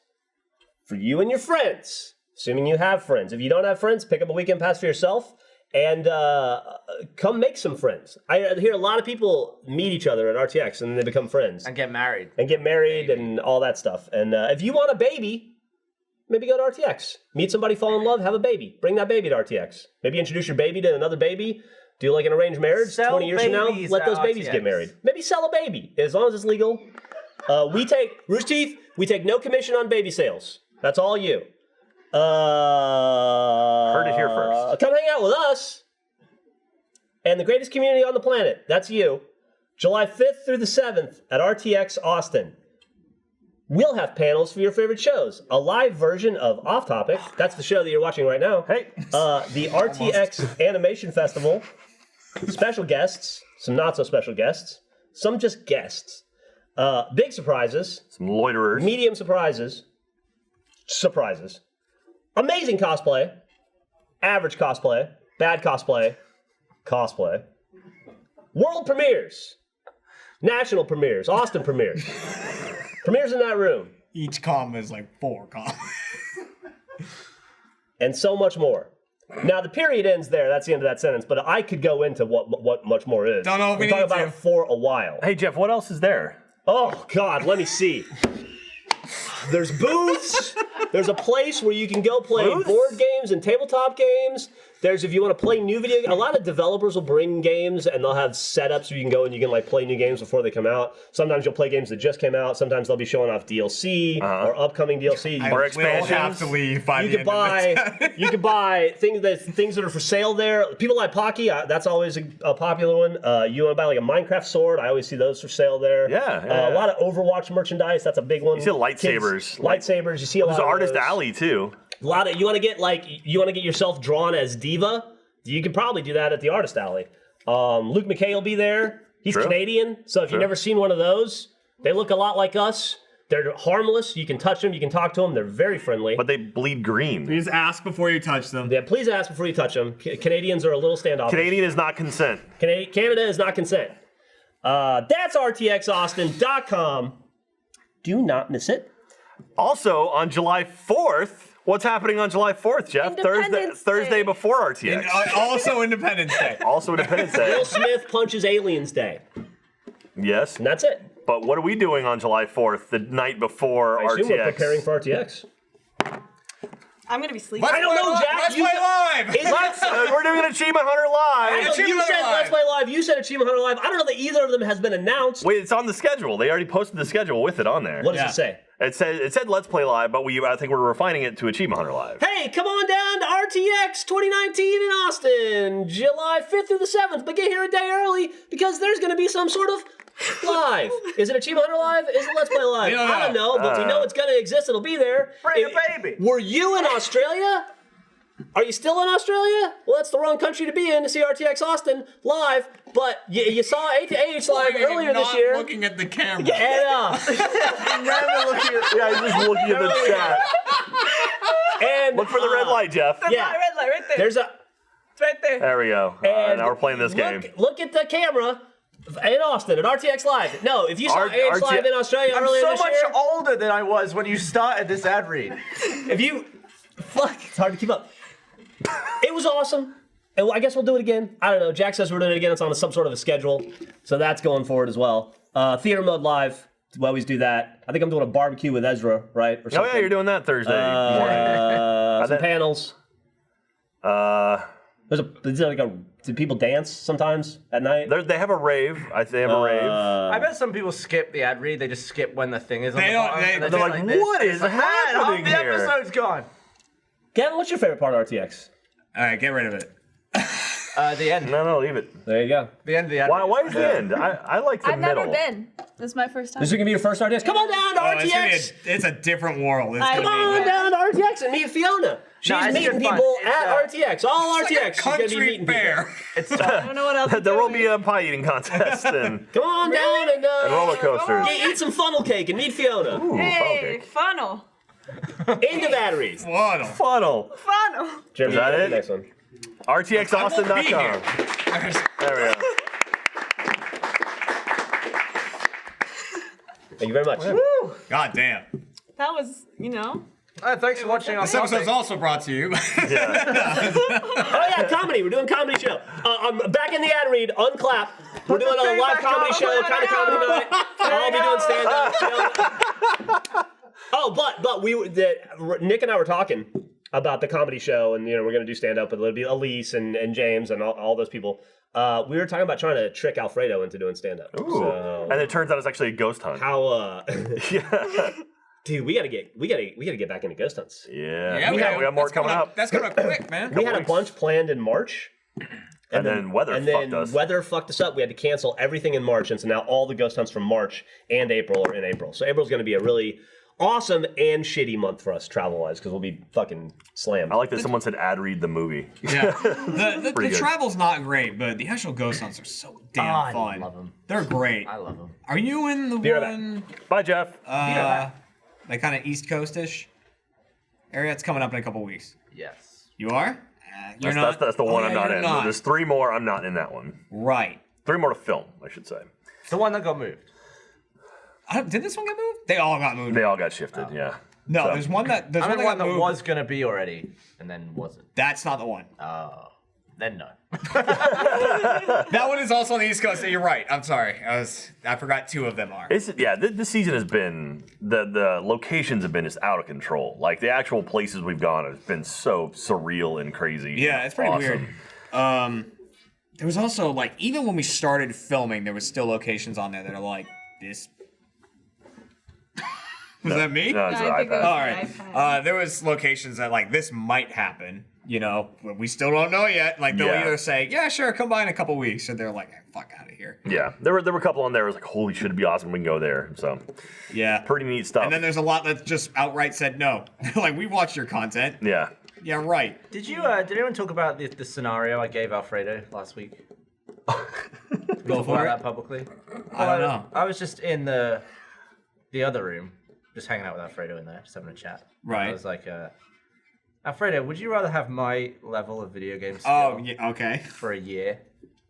for you and your friends, assuming you have friends. If you don't have friends, pick up a weekend pass for yourself and come make some friends. I hear a lot of people meet each other at RTX and they become friends. And get married. And all that stuff. And if you want a baby, maybe go to RTX. Meet somebody, fall in love, have a baby. Bring that baby to RTX. Maybe introduce your baby to another baby. Do like an arranged marriage. Sell 20 years from now, babies let at those babies RTX. get married. Maybe sell a baby, as long as it's legal. We take, Rooster Teeth, we take no commission on baby sales. That's all you. Heard it here first. Come hang out with us and the greatest community on the planet. That's you. July 5th through the 7th at RTX Austin. We'll have panels for your favorite shows. A live version of Off Topic. That's the show that you're watching right now. Hey. The RTX Animation Festival. Special guests. Some not so special guests. Some just guests. Big surprises. Some loiterers. Medium surprises. Surprises. Amazing cosplay. Average cosplay. Bad cosplay. Cosplay. World premieres. National premieres. Austin premieres. Premieres in that room. Each comma is like 4 commas. And so much more. Now the period ends there. That's the end of that sentence. But I could go into what much more is. Don't know if we We're talking need about to. it for a while. Hey, Jeff, what else is there? Oh God, let me see. There's booths. There's a place where you can go play Booths? board games and tabletop games. There's if you want to play new video. A lot of developers will bring games and they'll have setups where you can go and you can like play new games before they come out. Sometimes you'll play games that just came out. Sometimes they'll be showing off DLC or upcoming DLC. I Or will expansions. have to leave by You the can end of this. buy things that are for sale there. People like Pocky, that's always a popular one. You want to buy like a Minecraft sword? I always see those for sale there. Yeah. A lot of Overwatch merchandise. That's a big one. You see lightsabers. Lightsabers. You see a lot. There's of Artist those. Alley, too. A lot of you want to get yourself drawn as Diva. You can probably do that at the Artist Alley. Luke McKay will be there. He's True. Canadian, so if you've never seen one of those, they look a lot like us. They're harmless. You can touch them. You can talk to them. They're very friendly. But they bleed green. Please ask before you touch them. Yeah, please ask before you touch them. Canadians are a little standoffish. Canadian is not consent. Canada is not consent. That's rtxaustin.com. Do not miss it. Also, on July 4th, what's happening on July 4th, Jeff? Independence Thursday Day. before RTX. And, also Independence Day. Also Independence Day. Will Smith punches Aliens Day. Yes. And that's it. But what are we doing on July 4th, the night before I assume RTX? we're preparing for RTX. I'm gonna be sleeping. I don't know, Jack. Let's You play said- live. Is that We're doing an Achievement Hunter Live. Achievement you said Hunter Let's Live. Play Live. You said Achievement Hunter Live. I don't know that either of them has been announced. Wait, it's on the schedule. They already posted the schedule with it on there. What does Yeah. it say? It said Let's Play Live, but I think we're refining it to Achievement Hunter Live. Hey, come on down to RTX 2019 in Austin, July 5th through the 7th. But get here a day early because there's going to be some sort of live. Is it Achievement Hunter Live? Is it Let's Play Live? I don't know, but we know it's going to exist. It'll be there. Bring a baby. Were you in Australia? Are you still in Australia? Well, that's the wrong country to be in to see RTX Austin live. But you saw AH live earlier this year. Looking at the camera. And Never looking at, yeah, he's just looking at the chat. and Look for the red light, Jeff. Yeah, Red light right there. there's a. It's right there. There we go. And now we're playing this game. Look at the camera in Austin at RTX Live. No, if you saw AH Live in Australia I'm earlier so this much year, older than I was when you started this ad read. if you, fuck, it's hard to keep up. It was awesome. And I guess we'll do it again. I don't know. Jack says we're doing it again. It's on some sort of a schedule. So that's going forward as well. Theater mode live. We always do that. I think I'm doing a barbecue with Ezra, right? Or Oh something. yeah, you're doing that Thursday morning. Some panels. Do people dance sometimes at night? They have a rave. They have a rave. I bet some people skip the ad read. They just skip when the thing is on They the don't- bottom. they- and they're just like, this. what is It's like, man, happening half the here? episode's gone. Gavin, what's your favorite part of RTX? All right, get rid of it. The end. No, leave it. There you go. The end of the ad Why read. is the end? I like the I've middle. never been. This is my first time. This is gonna be your first RTX. Come on down to Oh, RTX. it's a different world. It's I gonna Come be on like down to RTX and meet Fiona. She's it's meeting good fun. people It's, at RTX. All like a RTX. She's gonna be country meeting fair. people. I don't know what else. There will be a pie eating contest and Come on down and roller coasters. eat some funnel cake and meet Fiona. Ooh, Hey, okay. funnel. Into batteries. Funnel. Funnel. Funnel. Jeremy, Is that it? Next one. RTXAustin.com. There we go. Thank you very much. God damn. That was, Thanks for watching our This episode's also brought to you. Oh yeah, comedy. We're doing comedy show. I'm back in the ad read. Unclap. We're doing a live comedy show, kind of comedy night. I'll be doing stand up. Oh, but Nick and I were talking about the comedy show, and we're gonna do stand up, but it'll be Elise and James and all those people. We were talking about trying to trick Alfredo into doing stand up. Ooh. So, And it turns out it's actually a ghost hunt. how? Yeah. Dude, we gotta get back into ghost hunts. Yeah. we We got more coming up. That's coming up quick, man. We had a bunch planned in March. And then weather fucked us. Weather fucked us up. We had to cancel everything in March, and so now all the ghost hunts from March and April are in April. So April's going to be a really awesome and shitty month for us travel-wise because we'll be fucking slammed. I like that someone said ad read the movie. Yeah. The Pretty good. travel's not great, but the actual ghost hunts are so damn I fun. love 'em. They're great. I love them. Are you in the Be right one, Bye, Jeff. like kind of East Coast-ish area? It's coming up in a couple weeks. Yes. You are? You're That's the one Oh, I'm yeah, not you're in. not. There's 3 more. I'm not in that one. Right. 3 more to film, I should say. The one that got moved. Did this one get moved? They all got moved. They all got shifted. Yeah. No, So- there's one that I mean, got one that moved. was gonna be already, and then wasn't. That's not the one. Then no. That one is also on the East Coast. You're right. I'm sorry. I forgot 2 of them are. This season has been the locations have been just out of control. Like the actual places we've gone have been so surreal and crazy. Yeah, it's pretty awesome. weird. There was also like even when we started filming, there was still locations on there that are like this. Was that me? No, it's I an think it iPad. was- All right. iPad. There was locations that like this might happen. But we still don't know yet. Like they'll Yeah. either say, "Yeah, sure, come by in a couple weeks," or they're like, "Fuck out of here." Yeah, there were a couple on there. I was like, holy shit, it'd be awesome. We can go there. So Yeah. pretty neat stuff. And then there's a lot that just outright said no. Like we watched your content. yeah. Yeah, right. Did anyone talk about the scenario I gave Alfredo last week? Go Talk for about it. that publicly? I don't know. I was just in the other room, just hanging out with Alfredo in there, just having a chat. Right. I was like, Alfredo, would you rather have my level of video game skill Oh, yeah, okay. for a year,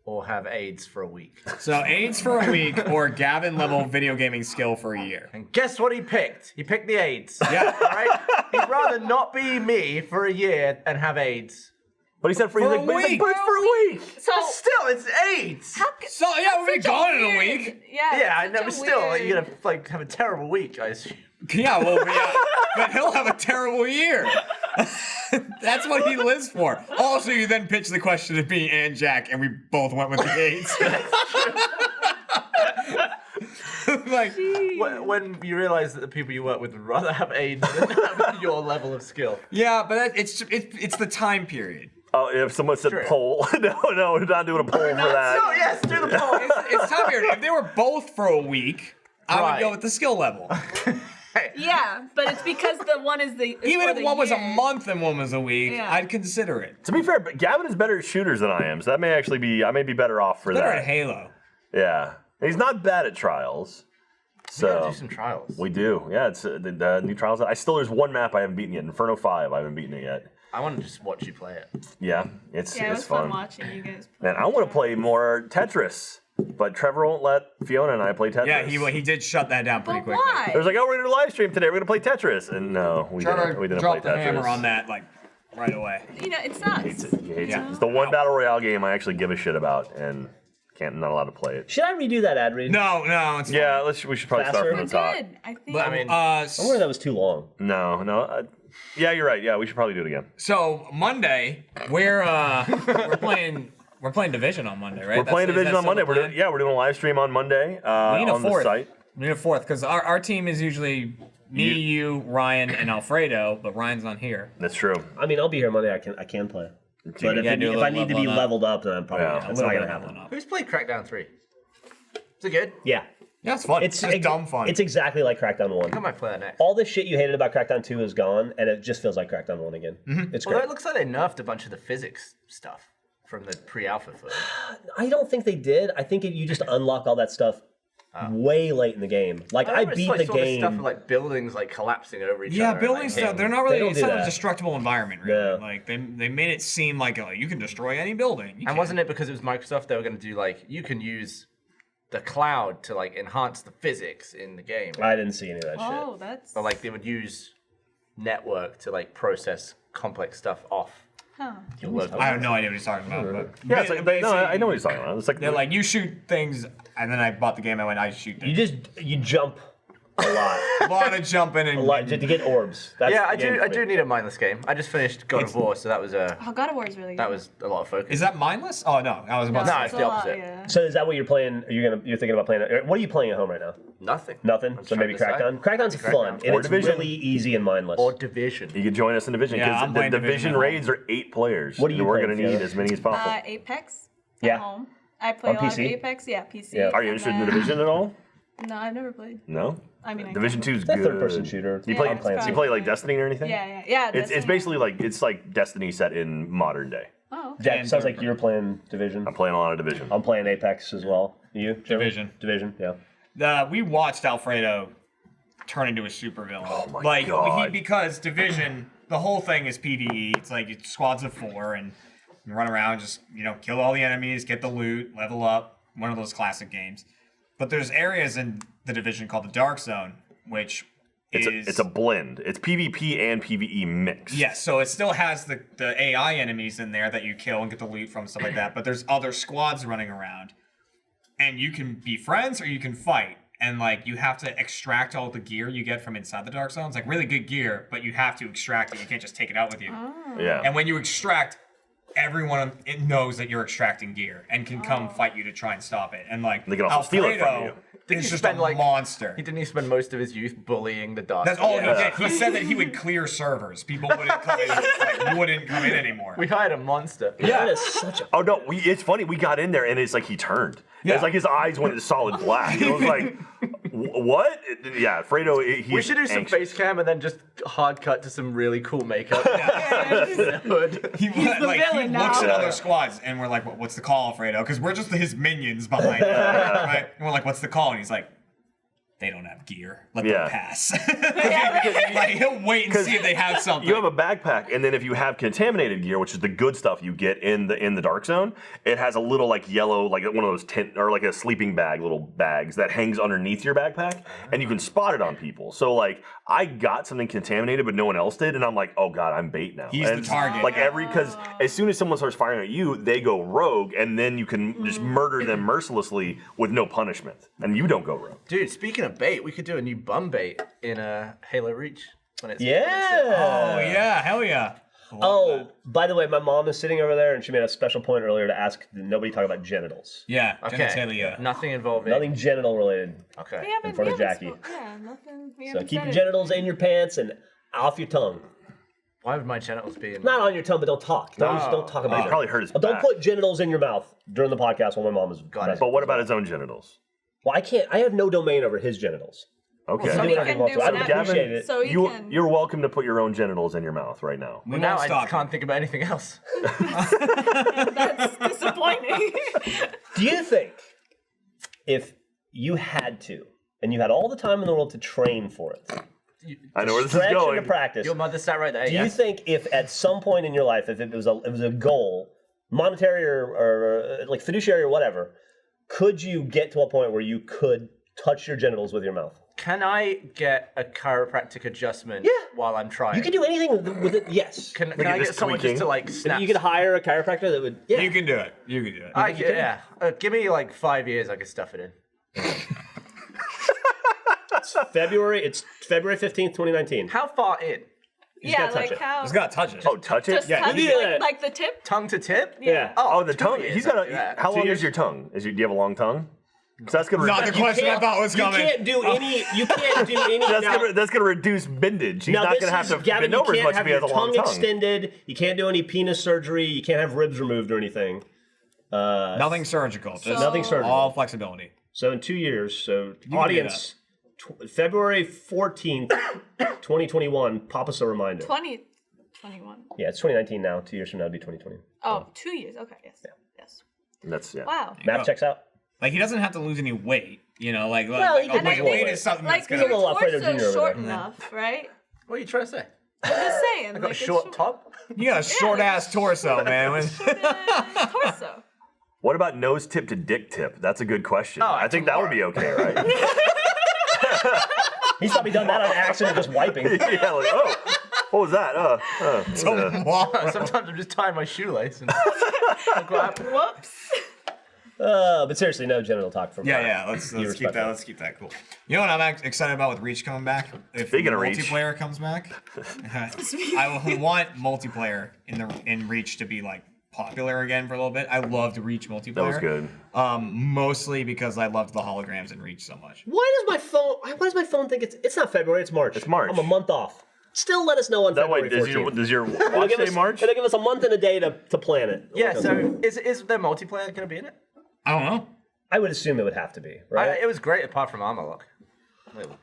or have AIDS for a week? So AIDS for a week or Gavin level video gaming skill for a year. And guess what he picked? He picked the AIDS. Yeah. Right? He'd rather not be me for a year and have AIDS. But he said For a week. but it's for a week. So Still, it's AIDS. So yeah, we'll be gone in a week. Yeah. Yeah, I it's know, such but a still, like, weird- you're gonna like have a terrible week, I assume. Yeah, well, yeah, but he'll have a terrible year. That's what he lives for. Also, you then pitched the question to me and Jack, and we both went with the AIDS. like, When you realize that the people you work with would rather have AIDS than have your level of skill. yeah, but it's the time period. Oh, if someone said True. poll, no, we're not doing a poll for that. So yes, do the poll. It's time period. If they were both for a week, I would Right. go with the skill level. Yeah, but it's because the one is the Even for if the one was a year. month and one was a week, Yeah. I'd consider it. To be fair, but Gavin is better at shooters than I am, so that may actually be. I may be better off for Better that. at Halo. Yeah, he's not bad at trials. We gotta So do some trials. we do. Yeah, it's the new trials. There's one map I haven't beaten yet. Inferno 5. I haven't beaten it yet. I want to just watch you play it. Yeah, it's Yeah, it was it's fun fun. watching you guys play. Man, I want to play more Tetris, but Trevor won't let Fiona and I play Tetris. Yeah, he did shut that down pretty But quickly. why? It was like, oh, we're gonna do a live stream today. We're gonna play Tetris, and no, we Trevor didn't dropped play the Tetris. hammer on that like right away. You know, it sucks. It's the one battle royale game I actually give a shit about, and not allowed to play it. Should I redo that ad read? No, it's Yeah, we should probably start Faster? from It the top. did. I think. But, I mean, I'm worried that was too long. No. Yeah, you're right. Yeah, we should probably do it again. so Monday we're playing Division on Monday, right? We're playing Is that Division on still Monday. the We're plan? doing a live stream on Monday We need a on the fourth. site. We need a fourth because our team is usually me, you, Ryan, and Alfredo, but Ryan's not here. That's true. I mean, I'll be here Monday. I can play. But Yeah, if, do a if I little need to be leveling up. leveled up, then I'm probably Yeah, it's not gonna happen. who's played Crackdown 3? Is it good? Yeah, Yeah, it's fun. it's just dumb fun. It's exactly like Crackdown 1. I might play that next. All the shit you hated about Crackdown 2 is gone, and it just feels like Crackdown 1 again. It's Although great. it looks like they nerfed a bunch of the physics stuff from the pre-alpha footage. I don't think they did. I think you just unlock all that stuff way late in the game. Like I remember beat saw the stuff game. with like buildings like collapsing over each other. yeah, and, building like, stuff. hitting- They're not really. They don't It's do not a that. destructible environment, really. Yeah. Like they made it seem like you can destroy any building. You And can't. wasn't it because it was Microsoft? They were going to do like you can use the cloud to like enhance the physics in the game. I didn't see any of that Oh, shit. that's. But like they would use network to like process complex stuff off. Huh. your local- I have no idea what he's talking about. But Yeah, it's like, no, I know what he's talking about. It's like They're like, you shoot things, and then I bought the game. I went, I shoot things. You jump a lot, a lot of jumping and a lot to get orbs. That's Yeah, I the game do. for I me. do need a mindless game. I just finished God of War, so that was a Oh, God of War is really good. lot of focus. Is that mindless? Oh no, I was about No, to it's say. the a lot, opposite. yeah. So is that what you're playing? You're thinking about playing? What are you playing at home right now? Nothing. Nothing. So maybe Crackdown. Crackdown's fun, and Or it's Division. really easy and mindless. Or Division. you could join us in Division Yeah, because I'm the playing Division Division at home. raids are 8 players. What do you and we're play, gonna need Fiona? as many as possible. Apex. Yeah. At home. I play On a lot of PC? Apex. Yeah, PC. Yeah. Are you interested in the Division at all? No, I've never played. No. I mean, I Division 2 is It's a good. third-person shooter. You Yeah, play? it's You probably play like good. Destiny or anything? Yeah. It's Destiny. basically like Destiny set in modern day. Oh, okay. Jack, sounds like you're playing Division. I'm playing a lot of Division. I'm playing Apex as well. You? Jeremy? Division. Division. Yeah. We watched Alfredo turn into a supervillain. Oh my God. Because Division, the whole thing is PvE. It's like it's squads of 4, and you run around, just kill all the enemies, get the loot, level up. One of those classic games. But there's areas in the Division called the Dark Zone, which It's a blend. It's PvP and PvE mix. yes, so it still has the AI enemies in there that you kill and get the loot from, stuff like that. But there's other squads running around, and you can be friends or you can fight. And like you have to extract all the gear you get from inside the Dark Zone. It's like really good gear, but you have to extract it. You can't just take it out with you. Yeah. And when you extract, everyone knows that you're extracting gear and can come fight you to try and stop it. And like They can also steal it from Alfredo you. is he just spend, a like- monster. Didn't he spend most of his youth bullying the dark? That's all Zone? he did. He said that he would clear servers. People wouldn't come in. Like, wouldn't come in anymore. We hired a monster. That is such a. Oh no, it's funny. We got in there and it's like he turned. Yeah. It's like his eyes went solid black. It was like, what? Yeah, Fredo. He's We should do some anxious. face cam and then just hard cut to some really cool makeup. Hood. He, the like, he villain looks now. at other squads and we're like, what's the call, Alfredo? Because we're just his minions behind him. Right? And we're like, what's the call? And he's like, they don't have gear. Let Yeah. them pass. Like, he'll wait and see if they have something. You have a backpack, and then if you have contaminated gear, which is the good stuff you get in the Dark Zone, it has a little like yellow, like one of those tent or like a sleeping bag, little bags that hangs underneath your backpack, and you can spot it on people. So like, I got something contaminated, but no one else did, and I'm like, oh god, I'm bait now. He's the And target. Like because as soon as someone starts firing at you, they go rogue, and then you can just murder them mercilessly with no punishment, and you don't go rogue. Dude, speaking of bait, we could do a new bum bait in Halo Reach when it's Yeah. Oh, yeah. Hell yeah. Oh, by the way, my mom is sitting over there, and she made a special point earlier to ask that nobody talk about genitals. Yeah, Okay. genitalia. Nothing involving. Nothing genital related. Okay. We haven't, In front of we haven't Jackie. Yeah, nothing. We So haven't keep said your it. genitals in your pants and off your tongue. Why would my genitals be in? Not on your tongue, but don't talk. Don't talk about He it. probably hurt his Don't back. put genitals in your mouth during the podcast while my mom is. Got it. But what about his own genitals? Well, I can't. I have no domain over his genitals. Okay. So Do he whatever can you want do to. I whatever. appreciate it. So you can. You're welcome to put your own genitals in your mouth right now. We Now won't I stop. can't think about anything else. That's disappointing. Do you think if you had to, and you had all the time in the world to train for it, I know where this is stretch going. into practice, Your mother sat right there. do you Yes. think if at some point in your life, if it was a goal, monetary or like fiduciary or whatever, could you get to a point where you could touch your genitals with your mouth? Can I get a chiropractic adjustment while I'm trying? You can do anything with it. Yes. Can Like I just get someone tweaking. just to like snap? You could hire a chiropractor that would. Yeah. You can do it. You can do it. Yeah. Give me like 5 years, I could stuff it in. It's February 15th, 2019. How far in? Yeah, gotta touch like it. how. Just gotta touch it. Oh, touch it? Just Yeah, touch, you need to- like the tip. Tongue to tip? Yeah. Oh, the 2 tongue. years, He's I'll got do a. that. How 2 long years? is your tongue? Do you have a long tongue? Because that's gonna. Not the question I can't- thought was coming. You can't do any. You can't do any. That's gonna reduce bendage. He's Now, not this gonna have is, to Gavin, bend over you as can't much if have he has your a long tongue tongue. extended. You can't do any penis surgery. You can't have ribs removed or anything. Nothing surgical. Just Nothing surgical. All flexibility. So in 2 years, so do audience, February 14th, 2021, pop us a reminder. 2021. Yeah, it's 2019 now. 2 years from now, it'll be 2020. Oh, 2 years. Okay. Yes. Yes. That's Wow. Math go. checks out. Like he doesn't have to lose any weight. You know, like, Well, he like can weight, lose weight weight. is something Like that's your gonna. little Alfredo Jr. over torso's short there. enough, right? What are you trying to say? I'm just saying. I got like, a it's short top? You got a short ass torso, man. torso. What about nose tip to dick tip? That's a good question. Oh, I think that would be okay, right? He's probably done that on accident, just wiping. Yeah, like, oh, what was that? Sometimes I'm just tying my shoelace and look what happened. Whoops. But seriously, no genital talk from Yeah. Let's You keep respect that. that. Let's keep that cool. You know what I'm excited about with Reach coming back? If Speaking of Reach. multiplayer comes back, I will want multiplayer in Reach to be like popular again for a little bit. I loved Reach multiplayer. That was good. Mostly because I loved the holograms in Reach so much. Why does my phone think it's not February, it's March. It's March. I'm a month off. Still let us know on That way, February 14th. does your It'll watch give say us- March? It'll give us a month and a day to plan it. Yeah, so is there multiplayer going to be in it? I don't know. I would assume it would have to be, right? It was great apart from armor lock.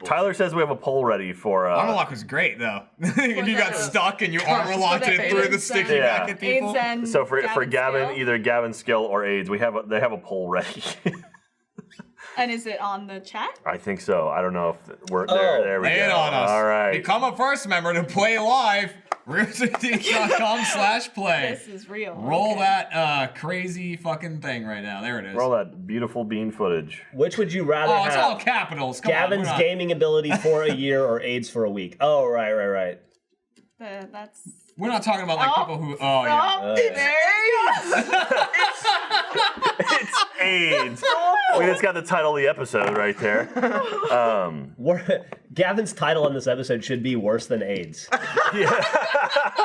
Tyler says we have a poll ready for. Armor lock was great though. If you got stuck and you armor locked the it through the AIDS, sticky Yeah. back at people. AIDS and So for Gavin, Skill. either Gavin Skill or AIDS, they have a poll ready. And is it on the chat? I think so. I don't know if we're Oh, there. There we Lay go. it on us. All right. Become a first member to play live. RoosterTeeth.com/play. This is real. Roll Okay. that crazy fucking thing right now. There it is. Roll that beautiful bean footage. Which would you rather Oh, it's all have? capitals. Come Gavin's on, gaming ability for a year or AIDS for a week? Oh, right. That's. We're not talking about like Oh. people who. Oh yeah. Oh, there you go. It's AIDS. I mean, it's got the title of the episode right there. Gavin's title on this episode should be worse than AIDS.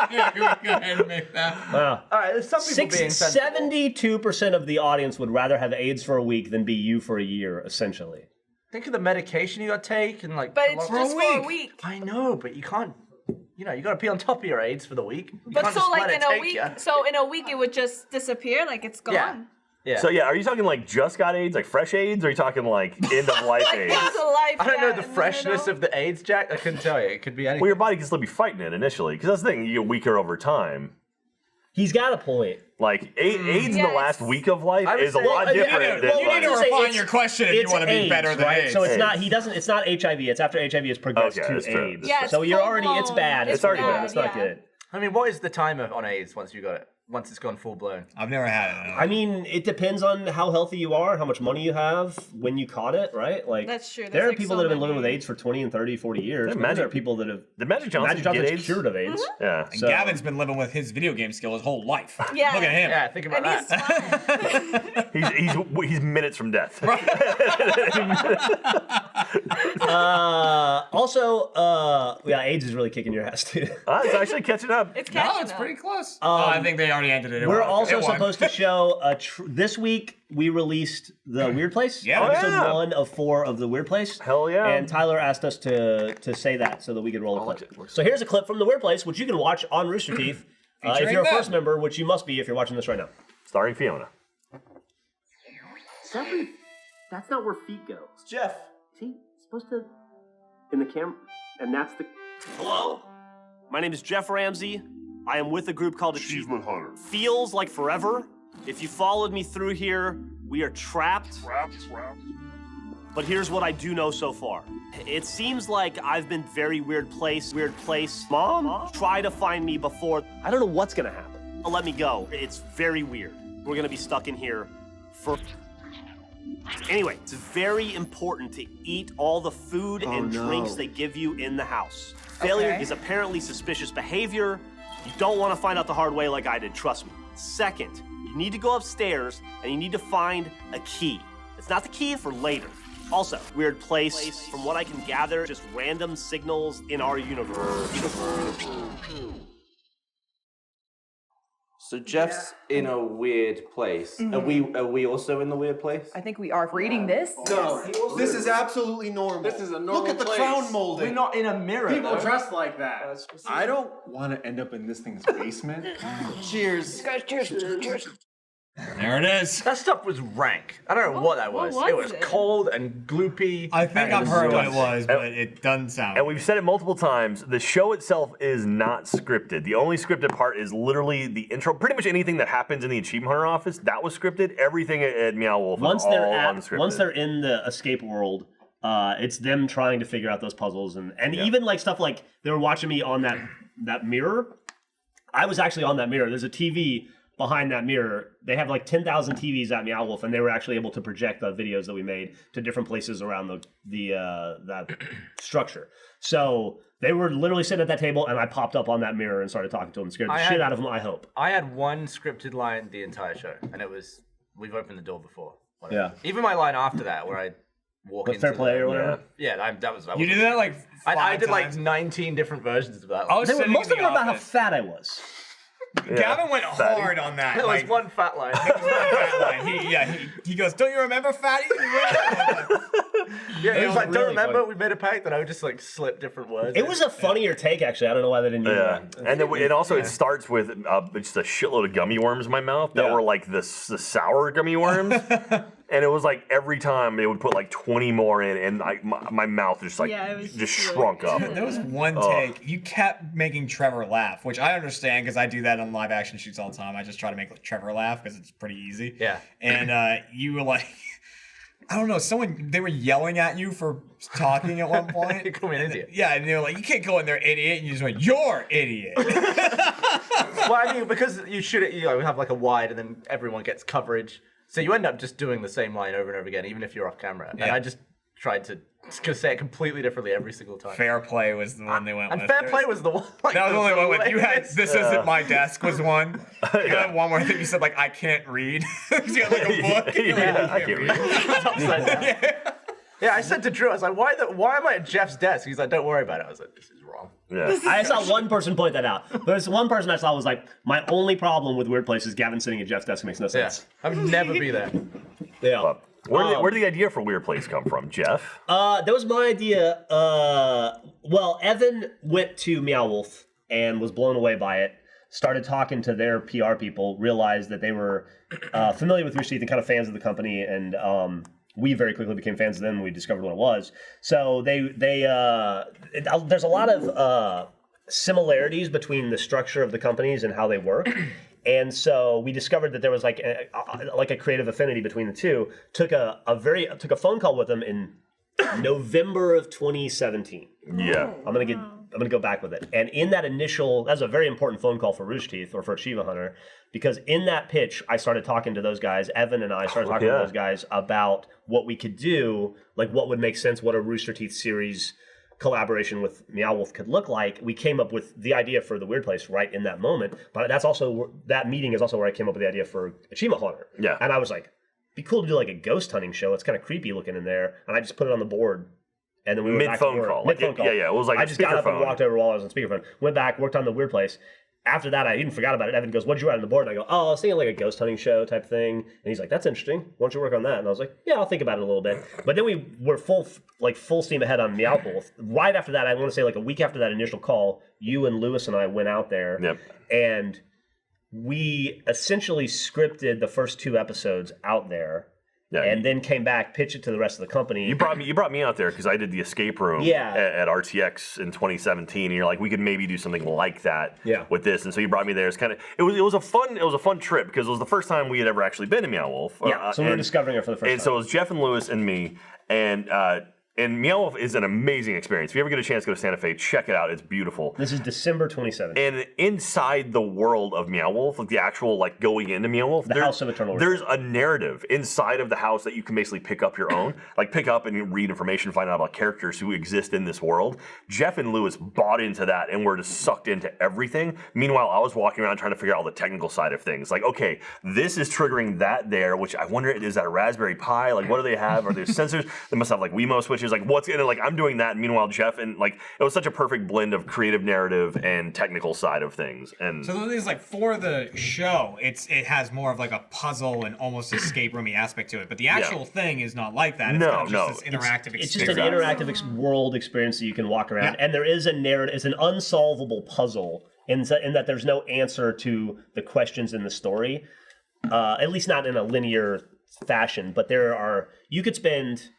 Yeah, go ahead and make that. Wow. All right, there's some people being sensible. 72% of the audience would rather have AIDS for a week than be you for a year, essentially. Think of the medication you got to take and like. But it's just for a week. week. I know, but you can't. You know, you got to be on top of your AIDS for the week. You But can't so just like let it in a take week, ya. so in a week it would just disappear, like it's gone. Yeah. Yeah. So yeah, are you talking like just got AIDS, like fresh AIDS, or are you talking like end of life AIDS? It's a life. I don't know yeah, the in freshness middle. of the AIDS, Jack. I couldn't tell you. It could be anything. Well, your body can still be fighting it initially, because that's the thing. You get weaker over time. He's got a point. Like AIDS in Yeah, the last it's- week of life I would is a say- lot Well, you different. need to- than, You need to Well, say refine it's- your question if you It's want to be AIDS, better than right? AIDS. So it's AIDS. not. He doesn't. It's not HIV. It's after HIV has progressed Okay, to that's true. AIDS. Yeah, it's so you're already. full It's bad. blown. It's already It's bad. It's not bad, yeah. good. I mean, what is the timer on AIDS once you got it? once it's gone full blown. I've never had it. I mean, it depends on how healthy you are, how much money you have when you caught it, right? Like That's true. There There's, are like, people so that have been living with many. AIDS for 20 and 30, 40 years. Yeah, But there are people that have. Did Magic Johnson Magic Johnson's get AIDS? cured of AIDS. Yeah. And So- Gavin's been living with his video game skill his whole life. Yeah. Look at him. Yeah, think about And that. he's fine. He's minutes from death. Yeah, AIDS is really kicking your ass too. It's actually catching up. It's No, catching it's up. pretty close. I think they already ended it. It We're won. also It won. supposed to show this week. We released the Weird Place. Yeah. Oh, episode yeah. 1 of 4 of the Weird Place. Hell yeah. And Tyler asked us to say that so that we could roll a clip. So here's a clip from the Weird Place, which you can watch on Rooster Teeth if Featuring you're a them. first member, which you must be if you're watching this right now. Starring Fiona. That's not where feet go. Jeff. See, it's supposed to in the camera, and that's the. Hello. My name is Jeff Ramsey. I am with a group called Achievement Hunter. Feels like forever. If you followed me through here, we are trapped. But here's what I do know so far. It seems like I've been very weird place. Mom, try to find me before. I don't know what's gonna happen. Let me go. It's very weird. We're gonna be stuck in here for. Anyway, it's very important to eat all the food and drinks they give you in the house. Failure is apparently suspicious behavior. You don't want to find out the hard way like I did, trust me. Second, you need to go upstairs and you need to find a key. It's not the key for later. Also, weird place. From what I can gather, just random signals in our universe. So Jeff's in a weird place. Are we also in the weird place? I think we are. If reading this, No, this is absolutely normal. This is a normal Look at the place. crown molding. We're not in a mirror. People though. dress like that. I don't want to end up in this thing's basement. Cheers. guys, cheers. There it is. That stuff was rank. I don't know what that was. what It was was it? cold and gloopy. I think and I've heard what it gross. was, but it doesn't sound. And we've said it multiple times. The show itself is not scripted. The only scripted part is literally the intro. Pretty much anything that happens in the Achievement Hunter office, that was scripted. Everything at Meow Wolf was all unscripted. Once they're in the escape world, it's them trying to figure out those puzzles and even like stuff like they were watching me on that mirror. I was actually on that mirror. There's a TV behind that mirror. They have like 10,000 TVs at Meow Wolf, and they were actually able to project the videos that we made to different places around that structure. So they were literally sitting at that table, and I popped up on that mirror and started talking to them, scared the shit out of them, I hope. I had one scripted line the entire show, and it was, "We've opened the door before." Yeah. Even my line after that, where I walk into Fair play or whatever. Yeah, that was. You did that like I did like times? 19 different versions of that. I was sitting Most in of them the were about how office. fat I was. Gavin went Fatty. hard on that. There was like, one fat line. fat line. He goes, "Don't you remember, fatty?" Yeah, it was like, really don't remember, funny. we made a pact that I would just like slip different words. It was a funnier take, actually. I don't know why they didn't use Yeah, that. and then it also it starts with just a shitload of gummy worms in my mouth that Yeah. were like the sour gummy worms, and it was like every time they would put like 20 more in, and my mouth just like Yeah, it was just really- shrunk up. There was one take. You kept making Trevor laugh, which I understand because I do that on live action shoots all the time. I just try to make Trevor laugh because it's pretty easy. Yeah. And you were like, I don't know, they were yelling at you for talking at one point. You call me an idiot. Yeah, and they were like, "You can't go in there, idiot," and you just went, "You're idiot." Well, I mean, because you shoot we have like a wide, and then everyone gets coverage, so you end up just doing the same line over and over again, even if you're off camera. And Yeah. I just tried to say it completely differently every single time. Fair play was the one they went And with. fair play was the one. Like, That was the only one with you had. lamest- This isn't my desk was one. You had one more thing you said like I can't read. You had like a book. And you're like, Yeah, I can't read. upside down. Yeah, I said to Drew, I was like, why am I at Jeff's desk? He's like, don't worry about it. I was like, this is wrong. Yeah. I saw one person point that out. There's one person I saw was like, my only problem with Weird Place is Gavin sitting at Jeff's desk makes no Yeah, sense. I would never be there. Yeah. Where did the idea for Weird Place come from, Jeff? That was my idea. Well, Evan went to Meow Wolf and was blown away by it. Started talking to their PR people, realized that they were familiar with Rooster Teeth and kind of fans of the company, and we very quickly became fans of them. And we discovered what it was. So there's a lot of similarities between the structure of the companies and how they work. And so we discovered that there was like a creative affinity between the two. Took a phone call with them in November of 2017. Yeah. I'm gonna get going to go back with it. And in that initial, that was a very important phone call for Rooster Teeth or for Achieva Hunter, because in that pitch, I started talking to those guys. Evan and I started talking to those guys about what we could do, like what would make sense, what a Rooster Teeth series collaboration with Meow Wolf could look like. We came up with the idea for the Weird Place right in that moment. But that's also, that meeting is also where I came up with the idea for Achieva Hunter. Yeah. And I was like, be cool to do like a ghost hunting show. It's kind of creepy looking in there. And I just put it on the board. And then we went back to Mid-phone work. call. Mid-phone call. Yeah, it was like I just got up and speakerphone. walked over while I was on speakerphone. Went back, worked on the Weird Place. After that, I even forgot about it. Evan goes, "What'd you write on the board?" And I go, "Oh, I was thinking like a ghost hunting show type thing." And he's like, "That's interesting. Why don't you work on that?" And I was like, "Yeah, I'll think about it a little bit." But then we were full steam ahead on Meow Wolf. Right after that, I want to say like a week after that initial call, you and Lewis and I went out there, and we essentially scripted the first 2 episodes out there. Yeah, and then came back, pitched it to the rest of the company. You brought me out there because I did the escape room at RTX in 2017, and you're like, we could maybe do something like that with this. And so you brought me there. It's kind of it was a fun trip because it was the first time we had ever actually been to Meow Wolf. So we were discovering it for the first time. And so it was Jeff and Lewis and me, and Meow Wolf is an amazing experience. If you ever get a chance to go to Santa Fe, check it out. It's beautiful. This is December 27th. And inside the world of Meow Wolf, like the actual like going into Meow Wolf, the House of Eternal Return. There's a narrative inside of the house that you can basically pick up your own, like pick up and you read information, find out about characters who exist in this world. Jeff and Lewis bought into that and were just sucked into everything. Meanwhile, I was walking around trying to figure out all the technical side of things. Like, okay, this is triggering that there, which I wonder, is that a Raspberry Pi? Like, what do they have? Are there sensors? They must have like Wemo switches. Like, what's in it? Like, I'm doing that, and meanwhile, Jeff, and like, it was such a perfect blend of creative narrative and technical side of things. And so the thing is, like, for the show, it has more of like a puzzle and almost escape roomy aspect to it. But the actual thing is not like that. It's kind of just this interactive experience. It's just an interactive world experience that you can walk around, and there is a narrative. It's an unsolvable puzzle in that there's no answer to the questions in the story, at least not in a linear fashion. But you could spend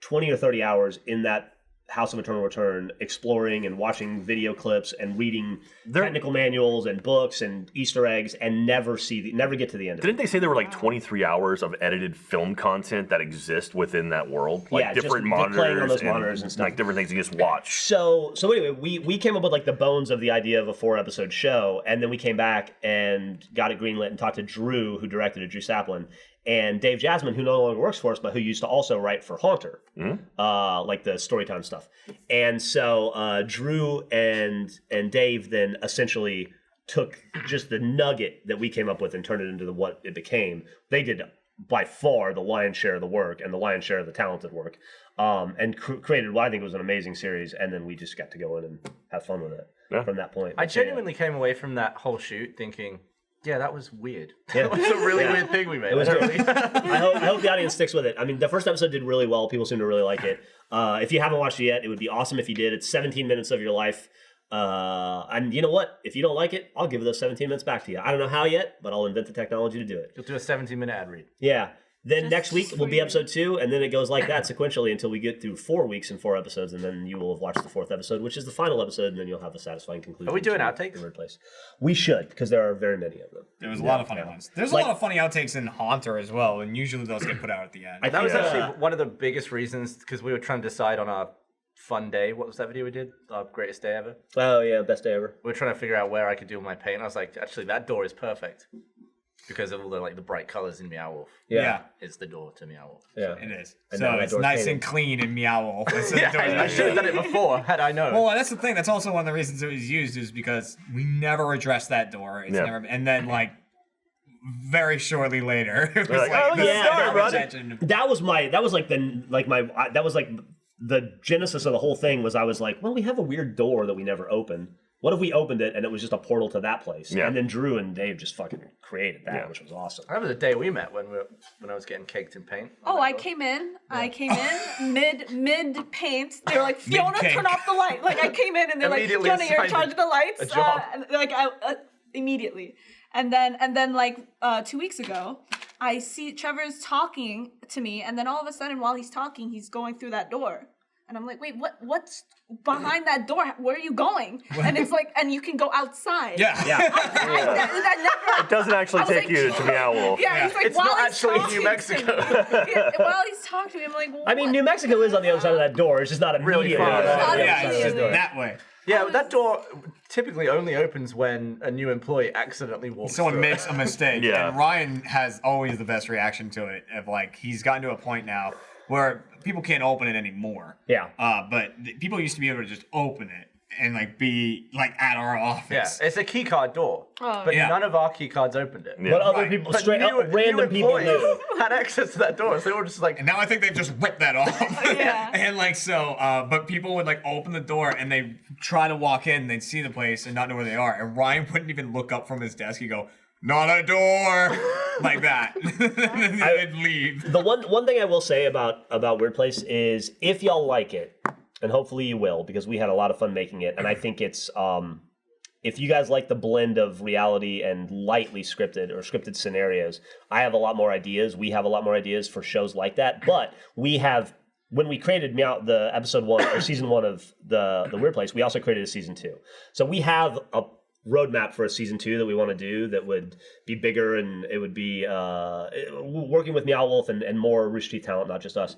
20 or 30 hours in that House of Eternal Return exploring and watching video clips and reading technical manuals and books and Easter eggs and never get to the end of it. Didn't they say there were like 23 hours of edited film content that exist within that world? Like different monitors, playing on those monitors and stuff. Like different things you just watch. So anyway, we came up with like the bones of the idea of a 4-episode show, and then we came back and got it greenlit and talked to Drew, who directed it, Drew Saplin, and Dave Jasmine, who no longer works for us, but who used to also write for Haunter, like the Storytime stuff. And so Drew and Dave then essentially took just the nugget that we came up with and turned it into what it became. They did by far the lion's share of the work and the lion's share of the talented work, and created what I think was an amazing series. And then we just got to go in and have fun with it from that point. I genuinely came away from that whole shoot thinking, yeah, that was weird. Yeah. That was a really weird thing we made. It was I hope the audience sticks with it. I mean, the first episode did really well. People seem to really like it. If you haven't watched it yet, it would be awesome if you did. It's 17 minutes of your life. And you know what? If you don't like it, I'll give those 17 minutes back to you. I don't know how yet, but I'll invent the technology to do it. You'll do a 17-minute ad read. Yeah. Then next week will be episode 2, and then it goes like that sequentially until we get through 4 weeks and 4 episodes, and then you will have watched the 4th episode, which is the final episode, and then you'll have a satisfying conclusion. Are we doing outtakes? The Weird Place. We should, because there are very many of them. There was a lot of funny ones. There's a lot of funny outtakes in Haunter as well, and usually those get put out at the end. That was actually one of the biggest reasons, because we were trying to decide on our fun day. What was that video we did? Our greatest day ever? Oh, yeah, best day ever. We were trying to figure out where I could do my paint. I was like, actually, that door is perfect. Because of all the bright colors in Meow Wolf. Yeah. It's the door to Meow Wolf. Yeah. It is. And so now it's that nice door's and clean in Meow Wolf. I should have done it before, had I known. Well, that's the thing. That's also one of the reasons it was used is because we never addressed that door. It's never, and then like very shortly later, it was that was like the genesis of the whole thing was I was like, well, we have a weird door that we never opened. What if we opened it and it was just a portal to that place? Yeah. And then Drew and Dave just fucking created that, which was awesome. I remember the day we met when I was getting caked in paint. Oh, I came in mid paint. They were like, Fiona, turn off the light. Like I came in and they're like, Fiona, you're in charge of the lights. Immediately. And then like 2 weeks ago, I see Trevor's talking to me, and then all of a sudden while he's talking, he's going through that door. And I'm like, wait, what's behind that door? Where are you going? And it's like, and you can go outside. Yeah. That never. It doesn't actually was take like, you to Meow Wolf. Yeah, he's like, It's while not he's actually talking New Mexico. to me, while he's talking to me, I'm like, what? I mean, New Mexico is on the other side of that door. It's just not Really immediately far. on the other Yeah, side Yeah, of it's that just door. that way. Yeah, but that door typically only opens when a new employee accidentally walks Someone through it. makes a mistake. Yeah. And Ryan has always the best reaction to it. Of like, he's gotten to a point now where people can't open it anymore. Yeah. But people used to be able to just open it and like be like at our Yeah, office. it's a key card door, but Yeah. none of our key cards opened it. Yeah. But other Right. people, But straight up, new random people employees knew. had access to that door, so they were just like, And now I think they've just ripped that off. Yeah. And like so, but people would like open the door and they try to walk in, they'd see the place and not know where they are. And Ryan wouldn't even look up from his desk. He'd go, "Not a door," like that. And then they'd leave. The one thing I will say about Weird Place is if y'all like it, and hopefully you will, because we had a lot of fun making it, and I think it's if you guys like the blend of reality and lightly scripted or scripted scenarios, I have a lot more ideas. We have a lot more ideas for shows like that. But we have, when we created the episode 1 or season 1 of the Weird Place, we also created a season 2. So we have a roadmap for a season 2 that we want to do that would be bigger, and it would be working with Meow Wolf and more Rooster Teeth talent, not just us.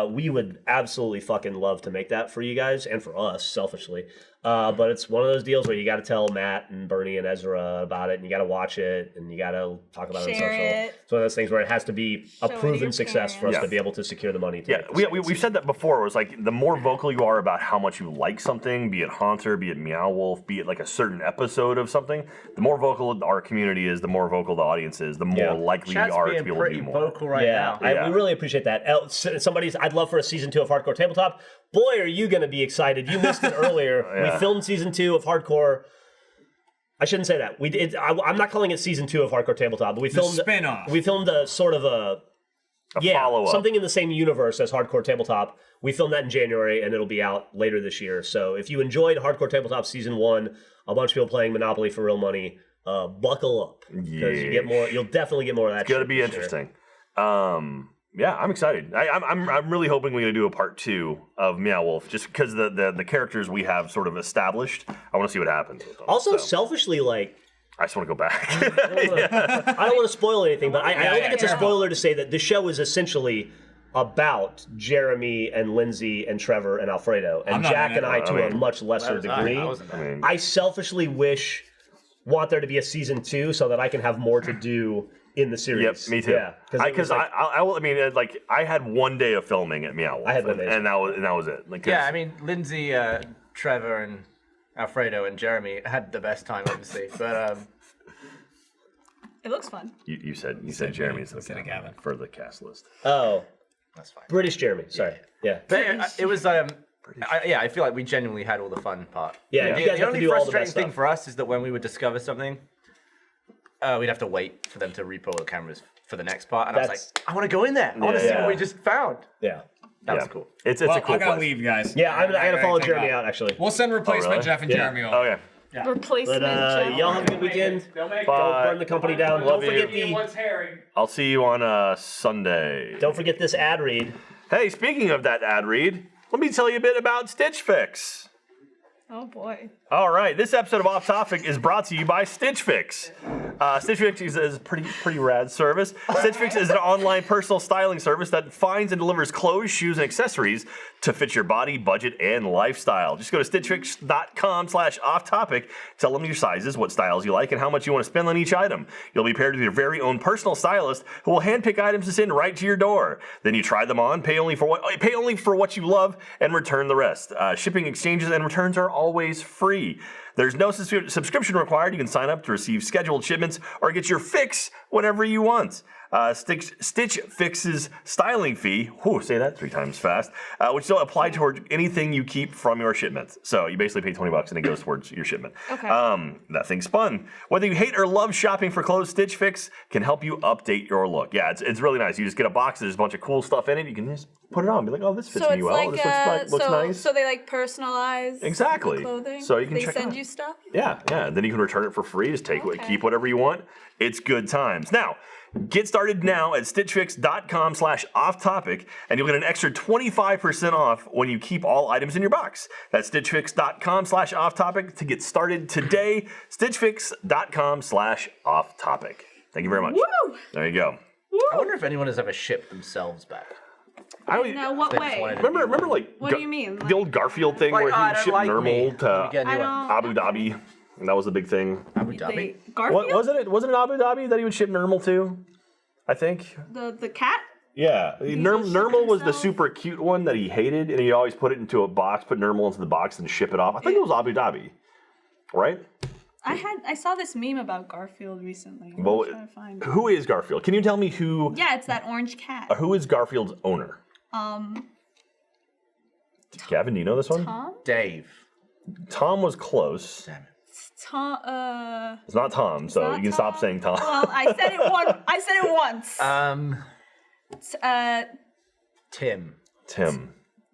We would absolutely fucking love to make that for you guys and for us, selfishly. But it's one of those deals where you got to tell Matt and Bernie and Ezra about it, and you got to watch it, and you got to talk about it on Share social. it. It's one of those things where it has to be a Show it to proven your success for us parents. to be able to secure the money. To Yeah, make the we've season. said that before. It was like the more vocal you are about how much you like something, be it Haunter, be it Meow Wolf, be it like a certain episode of something, the more vocal our community is, the more vocal the audience is, the more likely we Chat's are to being be able to pretty do more. vocal right Yeah, now. we really appreciate that. I'd love for a season 2 of Hardcore Tabletop. Boy, are you going to be excited! You missed it earlier. Yeah. We filmed season 2 of Hardcore. I shouldn't say that. We did. I'm not calling it season 2 of Hardcore Tabletop, but we filmed spin-off. We filmed a sort of a follow-up. something in the same universe as Hardcore Tabletop. We filmed that in January, and it'll be out later this year. So if you enjoyed Hardcore Tabletop season 1, a bunch of people playing Monopoly for real money, buckle up because you get more. You'll definitely get more of that. It's gonna shit be for sure. interesting. Yeah, I'm excited. I'm really hoping we're gonna do a part 2 of Meow Wolf, just because the characters we have sort of established. I want to see what happens with them. Also, So, selfishly, like. I just want to go back. I don't want to spoil anything, but I don't think it's a terrible. spoiler to say that the show is essentially about Jeremy and Lindsay and Trevor and Alfredo, and I'm not Jack in and it. I to I a mean, much lesser degree. I wasn't there. I selfishly want there to be a season 2 so that I can have more to do in the series. Yep, me too. Yeah, Because I had one day of filming at Meow Wolf. I had one day. and that was it. Like, 'cause- Yeah, I mean, Lindsay, Trevor, and Alfredo and Jeremy had the best time, obviously. But It looks fun. you said Jeremy's Said it, Gavin. for the cast list. Oh, that's fine. British Jeremy. Sorry. Yeah. But it was, I feel like we genuinely had all the fun part. Yeah, The, you guys the have to only do all the frustrating best thing stuff. for us is that when we would discover something, we'd have to wait for them to repo the cameras for the next part. And I was That's- like, I want to go in there. I want to see Yeah. what we just found. Yeah. That was Yeah. cool. It's Well, a cool I gotta place. leave, guys. Yeah, I gotta follow take Jeremy off. out actually. We'll send replacement really? Jeff and Yeah. Jeremy on. Okay. Replacement. But Jeff. y'all have a good weekend. Don't make Don't Bye. burn the company down. Love Don't forget you. What's Harry? I'll see you on Sunday. Don't forget this ad read. Hey, speaking of that ad read, let me tell you a bit about Stitch Fix. Oh boy. All right, this episode of Off Topic is brought to you by Stitch Fix. Stitch Fix is a pretty rad service. Stitch Fix is an online personal styling service that finds and delivers clothes, shoes, and accessories to fit your body, budget, and lifestyle. Just go to stitchfix.com/offtopic. Tell them your sizes, what styles you like, and how much you want to spend on each item. You'll be paired with your very own personal stylist who will handpick items to send right to your door. Then you try them on, pay only for what you love, and return the rest. Shipping, exchanges, and returns are always free. There's no subscription required. You can sign up to receive scheduled shipments or get your fix whenever you want. Stitch Fix's styling fee, say that 3 times fast, which will apply toward anything you keep from your shipment. So you basically pay $20 and it goes towards your shipment. Okay. That thing's fun. Whether you hate or love shopping for clothes, Stitch Fix can help you update your look. Yeah, it's really nice. You just get a box, there's a bunch of cool stuff in it. You can just put it on, be like, oh, this fits So me it's well. like This looks nice. So they like personalize Exactly. the clothing. So you can they check it send out. you stuff. Yeah. Then you can return it for free. Just take Okay. keep whatever you want. It's good times. Now, Get started now at stitchfix.com/offtopic, and you'll get an extra 25% off when you keep all items in your box. That's stitchfix.com/offtopic to get started today. stitchfix.com/offtopic. Thank you very much. Woo! There you go. I wonder if anyone has ever shipped themselves back. I don't, No, what They just way? wanted to remember like What do you mean? the old Garfield thing Like, where I he don't shipped like me. Nermal We to get a new one. Abu Dhabi, and that was the big thing. Abu Dhabi. They, Garfield? Wasn't it Abu Dhabi that he would ship Nermal to? I think. The cat? Yeah, just ship Nermal was the himself? super cute one that he hated, and he'd always put it into a box, put Nermal into the box, and ship it off. I think it was Abu Dhabi, right? I saw this meme about Garfield recently. I'm Well, trying to find it. who is Garfield? Can you tell me who Yeah, it's that orange cat. who is Garfield's owner? Gavin, do you know this one? Tom? Dave. Tom was close. Damn it. Tom. It's not Tom, so not you can stop Tom. saying Tom. Well, I said it once. Tim. Tim.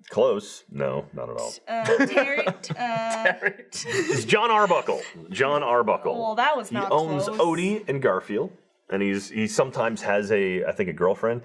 Close. No, not at all. Terry. It's John Arbuckle. John Arbuckle. Well, that was not He owns close. Odie and Garfield, and he sometimes has I think a girlfriend.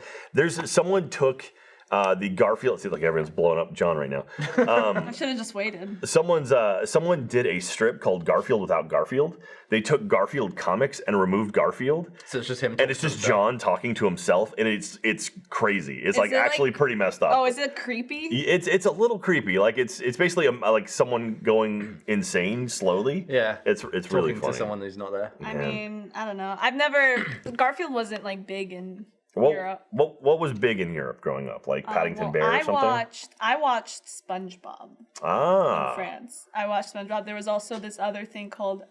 Someone took the Garfield. See, like everyone's blowing up John right now. I should have just waited. Someone did a strip called Garfield Without Garfield. They took Garfield comics and removed Garfield, So it's just him. and it's just John talking to himself, and it's crazy. It's like it, like- actually pretty messed up. Oh, is it creepy? It's a little creepy. Like it's basically like someone going insane slowly. Yeah. It's really Talking funny. to someone who's not there. I mean, I don't know. I've never. Garfield wasn't like big in Well, Europe. what was big in Europe growing up? Like Paddington Bear or something? I watched SpongeBob in France. I watched SpongeBob. There was also this other thing called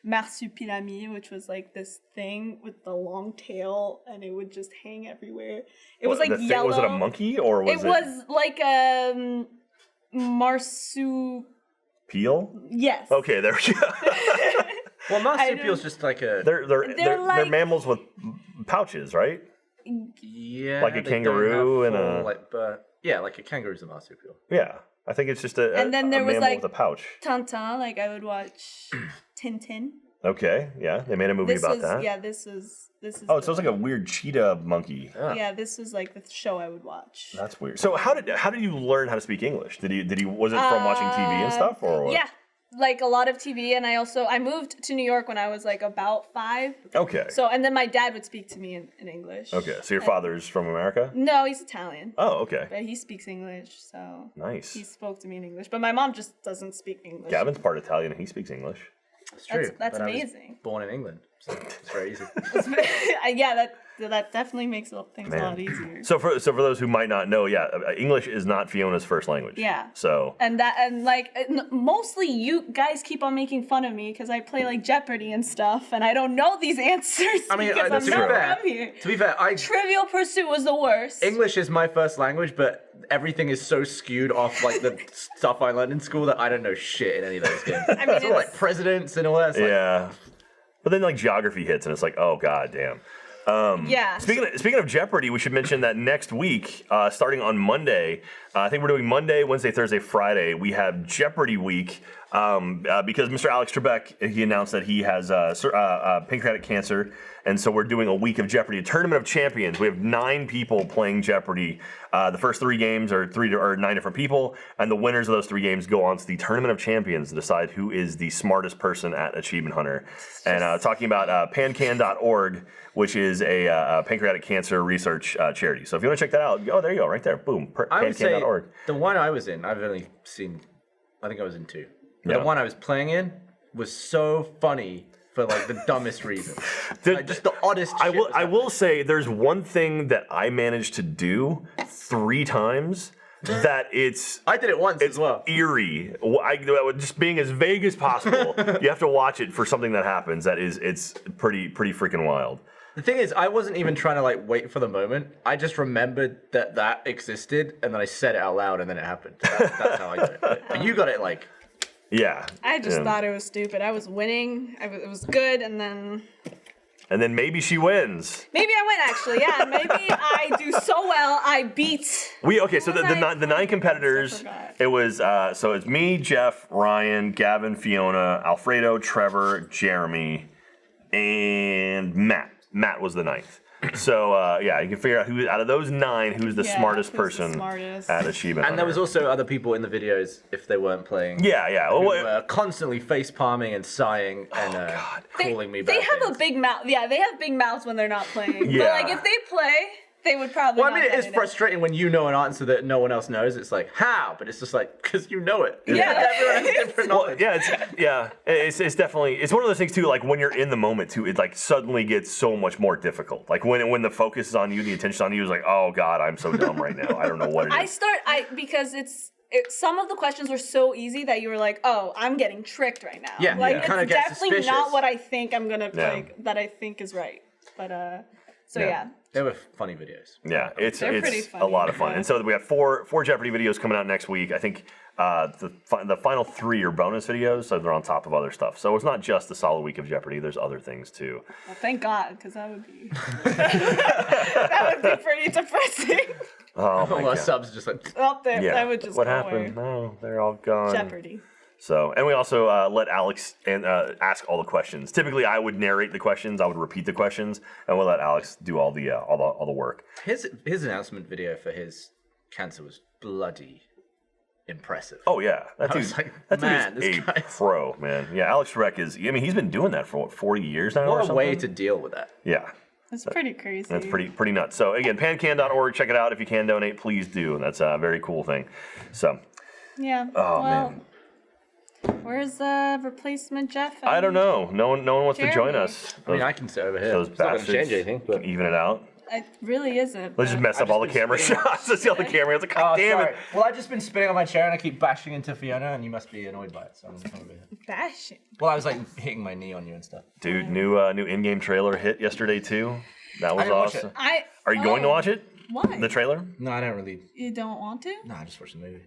Marsupilami, which was like this thing with the long tail, and it would just hang everywhere. It was like yellow. Was it a monkey or was it? It was like a marsu. Peel? Yes. Okay, there we go. Well, I marsupial's don't- just like a. They're like- mammals with pouches, right? Yeah. Like a they don't kangaroo have and full, a- Like, but yeah, like a kangaroo's a marsupial. Yeah, I think it's just a And then there was, mammal like- with a pouch. Tintin, like I would watch Tintin. Okay, yeah, they made a movie This about is that. this is. Oh, it sounds like a weird cheetah monkey. Yeah, this was like the show I would watch. That's weird. So how did you learn how to speak English? Was it from watching TV and stuff or what? Yeah, like a lot of TV, and I moved to New York when I was like about 5. Okay. So and then my dad would speak to me in English. Okay, so your father's from America? No, he's Italian, Oh, okay. but he speaks English, so Nice. he spoke to me in English. But my mom just doesn't speak English. Gavin's part Italian and he speaks English. It's true. That's but I was amazing. born in England, so it's very easy. Yeah, that definitely makes things a Man. lot easier. So for those who might not know, yeah, English is not Fiona's first language. Yeah. So And mostly you guys keep on making fun of me because I play like Jeopardy and stuff, and I don't know these answers I mean, because that's I'm true. not from here. To be fair, Trivial Pursuit was the worst. English is my first language, but everything is so skewed off like the stuff I learned in school that I don't know shit in any of those games. I mean, It's all like presidents and all that. It's like, yeah. But then like geography hits and it's like, oh god damn. yeah. Speaking of Jeopardy, we should mention that next week, starting on Monday, I think we're doing Monday, Wednesday, Thursday, Friday. We have Jeopardy week because Mr. Alex Trebek, he announced that he has pancreatic cancer, and so we're doing a week of Jeopardy, a tournament of champions. We have 9 people playing Jeopardy. The first 3 games are 9 different people, and the winners of those 3 games go on to the tournament of champions to decide who is the smartest person at Achievement Hunter. And talking about pancan.org, which is a pancreatic cancer research charity. So if you want to check that out, there you go, right there, boom, I would say pancan.org. the one I was in, I've only seen, I think I was in 2. But Yeah. the one I was playing in was so funny for like the dumbest reasons. Like, just the oddest shit was I will say there's one thing that I managed to do 3 times that I did it once it's as well. eerie. Just being as vague as possible. You have to watch it for something that happens. It's pretty freaking wild. The thing is, I wasn't even trying to like wait for the moment. I just remembered that existed, and then I said it out loud, and then it happened. That's how I got it. But you got it like. Yeah. I just thought it was stupid. I was winning. It was good, and then maybe she wins. maybe I win actually. Yeah, maybe I do so well. I beat. So the 9 competitors. It was so it's me, Jeff, Ryan, Gavin, Fiona, Alfredo, Trevor, Jeremy, and Matt. Matt was the 9th. So you can figure out who out of those 9 who's the smartest who's the person smartest. at Achievement And there was Hunter. also other people in the videos if they weren't playing. Yeah. Who Well, were constantly face palming and sighing and calling me bad They have things. a big mouth. Yeah, they have big mouths when they're not playing. Yeah. But like if they play, they would probably. Well, I mean, not it is get frustrating when you know an answer that no one else knows. It's like, how? But it's just like, because you know it. Yeah. Everyone has different knowledge. It's definitely it's one of those things too. Like when you're in the moment too, it like suddenly gets so much more difficult. Like when the focus is on you, the attention on you is like, oh god, I'm so dumb right now. I don't know what it is. Because some of the questions were so easy that you were like, oh, I'm getting tricked right now. Yeah, like you kinda it's get definitely suspicious. not what I think I'm gonna Yeah. like that I think is right. But so Yeah. yeah. They were funny videos. Yeah, it's They're pretty a funny, lot of fun. yeah. And so we have four Jeopardy videos coming out next week. I think the final 3 are bonus videos, so they're on top of other stuff. So it's not just the solid week of Jeopardy. There's other things too. Well, thank God, because that would be that would be pretty depressing. Oh my All our god. subs are just like, Up there, Yeah. that would just what go happened? away. No, they're all gone. Jeopardy. So, and we also let Alex and ask all the questions. Typically, I would narrate the questions. I would repeat the questions, and we'll let Alex do all the work. his announcement video for his cancer was bloody impressive. Oh yeah, that I dude, was like, that man, dude this is a guy's- pro, man. Yeah, Alex Schreck is. I mean, he's been doing that for what, 40 years now. or What a something? way to deal with that. Yeah. That's pretty crazy. That's pretty nuts. So again, pancan.org, check it out. If you can donate, please do. That's a very cool thing. So Yeah. Oh, well, man. Where's replacement Jeff? I don't know. No one wants to join Jeremy. us. I mean, I can sit over here. Those It's not going to bastards change anything. But can even it out. It really isn't. Let's just but- mess up all the camera shots. Let's see all the camera. It's like, God damn it. Well, I've just been spinning on my chair and I keep bashing into Fiona, and you must be annoyed by it. So I'm just over here. Bashing. Well, I was like hitting my knee on you and stuff. Dude, new in-game trailer hit yesterday too. That was didn't watch awesome. it. Are you going to watch it? Why? The trailer? No, I don't really. You don't want to? No, I just watched the movie.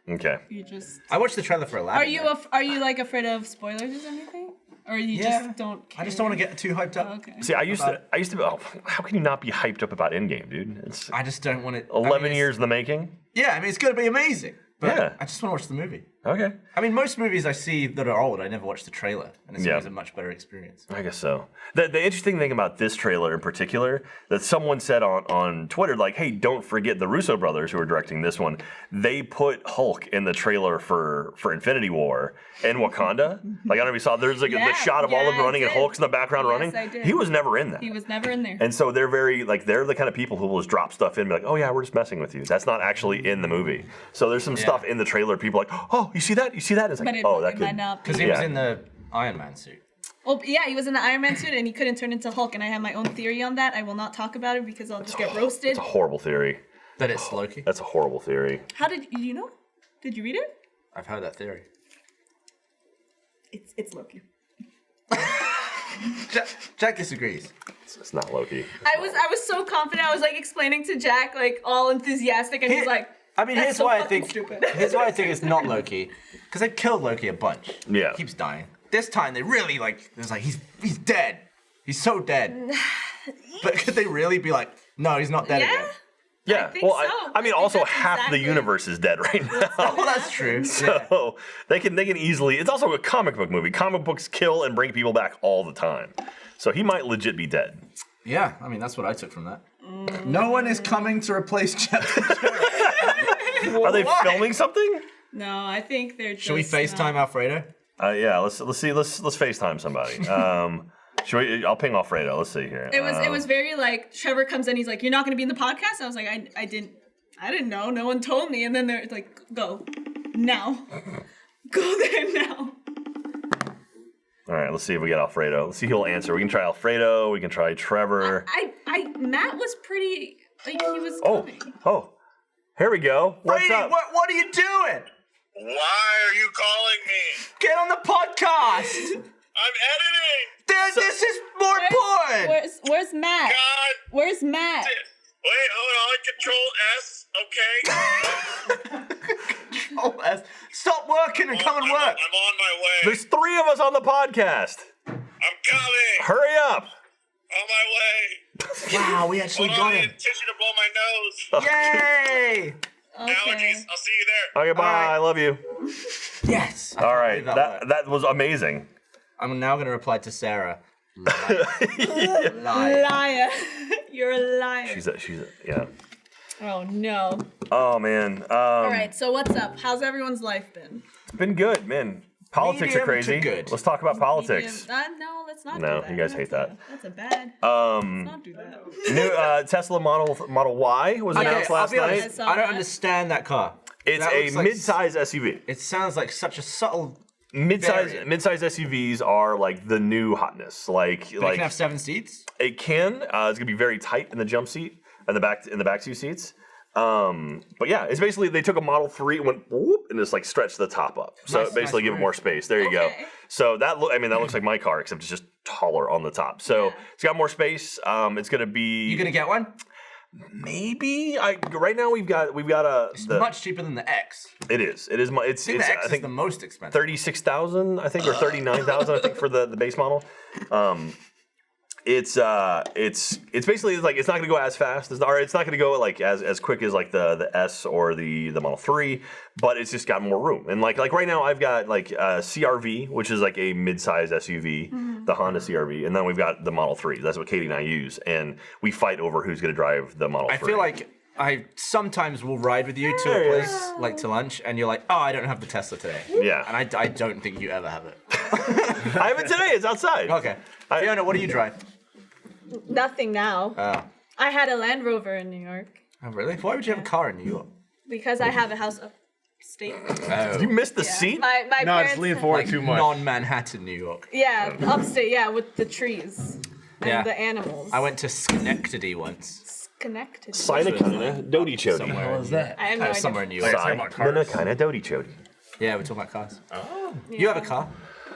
Okay. You just. I watched the trailer for Aladdin. Are you like afraid of spoilers or anything? Or you just don't care? I just don't want to get too hyped up. Oh, okay. See, I used to. Oh, how can you not be hyped up about in-game, dude? It's I just don't want it. 11 years in the making. Yeah, I mean, it's going to be amazing. But Yeah. I just want to watch the movie. Okay. I mean, most movies I see that are old, I never watch the trailer, and it's Yeah. always a much better experience. I guess so. The interesting thing about this trailer in particular, that someone said on Twitter, like, hey, don't forget the Russo brothers who are directing this one. They put Hulk in the trailer for Infinity War in Wakanda. Like, I don't know if you saw, there's like the shot of all of them I running and did. Hulk's in the background Yes, running. I did. He was never in that. He was never in there. And so they're they're the kind of people who will just drop stuff in and be like, oh yeah, we're just messing with you. That's not actually in the movie. So there's some stuff in the trailer, people are like, oh, you see that? You see that? It's like, But that it might could. not be. Because he was in the Iron Man suit. Well, yeah, he was in the Iron Man suit and he couldn't turn into Hulk, and I have my own theory on that. I will not talk about it because I'll just get roasted. It's a horrible theory. That it's Loki. That's a horrible theory. How did you know? Did you read it? I've heard that theory. It's Loki. Jack disagrees. It's not Loki. I was so confident. I was like explaining to Jack, like all enthusiastic, and he's like, I mean, "That's here's so why I fucking think. stupid." Here's why I think it's not Loki, because they've killed Loki a bunch. Yeah. He keeps dying. This time they really it was like he's dead. He's so dead. But could they really be like, no, he's not dead Yeah. again? Yeah, think well, so. I mean, I think also that's half exactly- the universe is dead right now. Oh, that's true. So they can easily. It's also a comic book movie. Comic books kill and bring people back all the time. So he might legit be dead. Yeah, I mean, that's what I took from that. No one is coming to replace Jeff. Are they filming something? No, I think they're just. Should we FaceTime Alfredo? Yeah, let's see. Let's FaceTime somebody. Should we? I'll ping Alfredo. Let's see here. It was very like Trevor comes in. He's like, "You're not going to be in the podcast." I was like, I didn't know. No one told me. And then they're like, "Go now, go there now." All right, let's see if we get Alfredo. Let's see if he'll answer. We can try Alfredo. We can try Trevor. Matt was pretty like he was. Oh, coming. here we go. What's Brady, up? what are you doing? Why are you calling me? Get on the podcast. I'm editing. This is more important. Where's Matt? God. Where's Matt? Wait, hold on. Control S. Okay. Control S. Stop working and come and work. I'm on my way. There's 3 of us on the podcast. I'm coming. Hurry up. On my way. Wow, we actually Hold got on, I him. need tissue to blow my nose. Yay! Allergies. I'll see you there. Okay, bye. right. I love you. Yes. All right, worked. that was amazing. I'm now going to reply to Sarah. Liar. Liar. You're a She's yeah. Oh no. Oh man. All right, so what's up? How's everyone's life been? Been good, man. Politics are crazy. Good. Let's talk about politics. No, let's not do No, that. you guys hate that. That's a bad. Let's not do that. New Tesla Model Y was announced last I'll be night. honest, I don't understand that car. It's That a looks like mid-size SUV. It sounds like such a subtle. Mid-size variant. SUVs are like the new hotness. Like But it can have 7 seats. it can. It's gonna be very tight in the jump seat and the back 2 seats. But yeah, it's basically they took a Model 3 and went whoop and just like stretched the top up. So Nice, basically give it roof. more space. There you go. Okay. So that looks like my car except it's just taller on the top. So it's got more space. It's gonna be. You gonna get one? Maybe right now we've got It's much cheaper than the X. It is. It's I think the X I think is the most expensive. 36,000 I think or 39,000 I think for the base model. It's basically like it's not gonna go as fast as it's not gonna go like as quick as like the S or the Model 3, but it's just got more room. And like right now I've got like CRV, which is like a mid-size SUV, the Honda CRV, and then we've got the Model 3. That's what Katie and I use, and we fight over who's gonna drive the Model 3. I feel like I sometimes will ride with you to a place like to lunch, and you're like, "Oh, I don't have the Tesla today." Yeah. And I don't think you ever have it. I have it today. It's outside. Okay. Fiona, what do you drive? Nothing now. Oh. I had a Land Rover in New York Oh, really? Why would you have a car in New York? because I have a house upstate. Oh. You missed the seat? My No, parents. it's leaning forward too much. Non-Manhattan New York. Yeah, upstate. Yeah, with the trees and Yeah. the animals. I went to Schenectady once. Connected. Sinakina Dodi Chodi. Somewhere in that? I have no idea. somewhere in New York. Sinakina Dodi Chodi. Yeah, we're talking about cars. Oh. You have a car?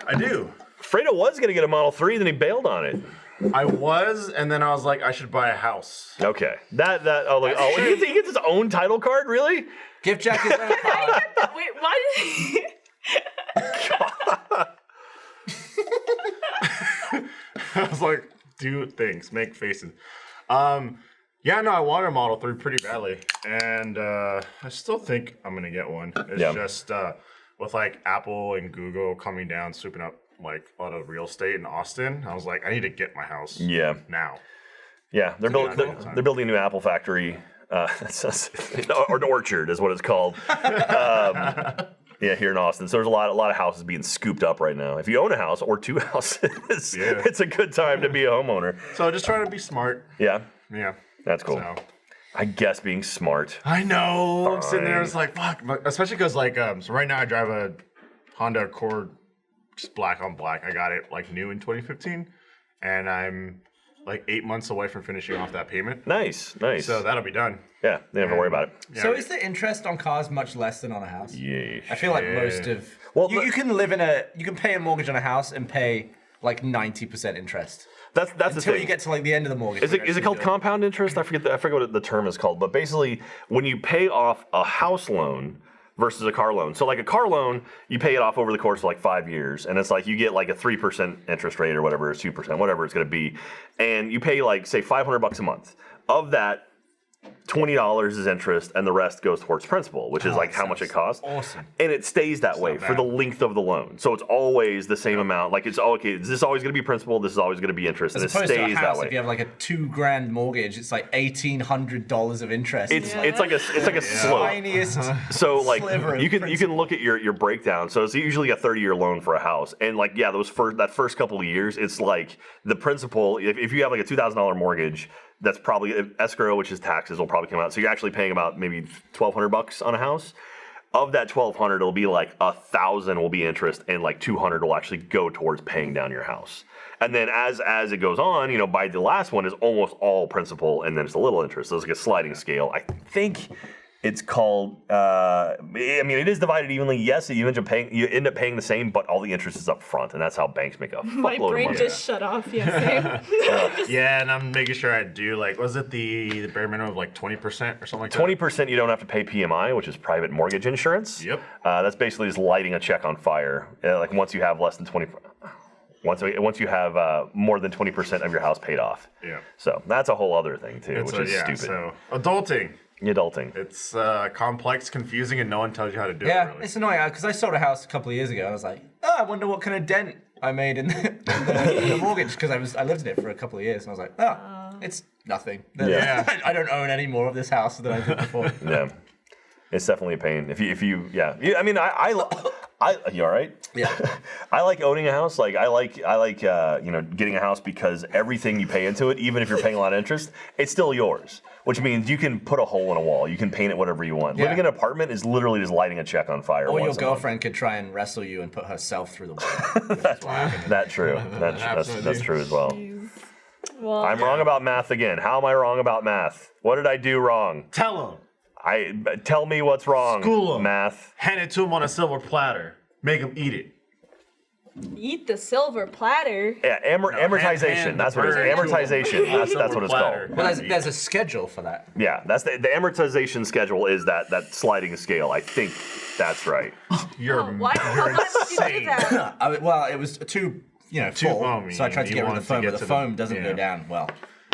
I do. Fredo was gonna get a Model 3, then he bailed on it. I was, and then I was like, I should buy a house. Okay. He gets his own title card, really? Give Jack his own car. Wait, why did he? I was like, do things, make faces. Yeah, no, I wanted a Model 3 pretty badly, and I still think I'm gonna get one. It's just with like Apple and Google coming down, swooping up like a lot of real estate in Austin. I was like, I need to get my house. Yeah. Now. Yeah, they're building a new Apple factory. Or an orchard is what it's called. Yeah, here in Austin. So there's a lot of houses being scooped up right now. If you own a house or 2 houses, it's a good time to be a homeowner. So just trying to be smart. Yeah. Yeah. That's cool. So. I guess being smart. I know. Fine. I'm sitting there, it's like, fuck. Especially because, like, so right now I drive a Honda Accord, just black on black. I got it, like, new in 2015. And I'm, like, 8 months away from finishing off that payment. Nice. So that'll be done. Yeah, they don't have to worry about it. Yeah, So is the interest on cars much less than on a house? Yeah. I feel like most of... Well, you can live in you can pay a mortgage on a house and pay, like, 90% interest. That's the Until thing. you get to like the end of the mortgage. Is it called compound interest? I forget what the term is called. But basically, when you pay off a house loan versus a car loan. So like a car loan, you pay it off over the course of like 5 years, and it's like you get like a 3% interest rate or whatever, 2%, whatever it's going to be, and you pay like say $500 a month. Of that, $20 is interest, and the rest goes towards principal, which is like how much it costs. Awesome. And it stays that way for the length of the loan. So it's always the same amount. Like it's okay. This is always going to be principal. This is always going to be interest, As and it opposed to a stays house, that way. if you have like a $2,000 mortgage, it's like $1,800 of interest. It's like a slope. Tiniest. So like sliver of you can look at your breakdown. So it's usually a 30-year loan for a house, and like that first couple of years, it's like the principal. If you have like a $2,000 mortgage, that's probably escrow, which is taxes, will probably come out. So you're actually paying about maybe $1,200 on a house. Of that $1,200, it'll be like $1,000 will be interest, and like $200 will actually go towards paying down your house. And then as it goes on, by the last one is almost all principal, and then it's a little interest. So it's like a sliding scale. I think it's called. It is divided evenly. Yes, you end up paying the same, but all the interest is up front, and that's how banks make a My fuckload brain of money. just shut off. Yeah, same. Yeah, and I'm making sure I do was it the bare minimum of like 20% or something like that? 20% you don't have to pay PMI, which is private mortgage insurance. Yep. That's basically just lighting a check on fire. Like once you have less than 20. Once you have more than 20% of your house paid off. Yeah. So that's a whole other thing too, which is stupid. So adulting. Adulting. It's complex, confusing, and no one tells you how to do it. Yeah, Really. it's annoying because I sold a house a couple of years ago. I was like, I wonder what kind of dent I made in the mortgage because I lived in it for a couple of years, and I was like, It's nothing. Yeah. I don't own any more of this house than I did before. Yeah, it's definitely a pain. If you I mean, I you all right? Yeah. I like owning a house. Like I like getting a house because everything you pay into it, even if you're paying a lot of interest, it's still yours. Which means you can put a hole in a wall. You can paint it whatever you want. Yeah. Living in an apartment is literally just lighting a check on fire. Or your once a month. girlfriend could try and wrestle you and put herself through the wall. That's true. That's true as well. Well, I'm wrong about math again. How am I wrong about math? What did I do wrong? Tell him. Tell me what's wrong. School him. Math. Hand it to him on a silver platter. Make him eat it. eat the silver platter. Yeah, amortization. That's what it is. Amortization. That's what it's called. Well, there's a schedule for that. Yeah, that's the amortization schedule is that sliding scale. I think that's right. Why would you do that? Well, it was too full, foamy, so I tried to get rid of the foam, but the foam doesn't go yeah. down well.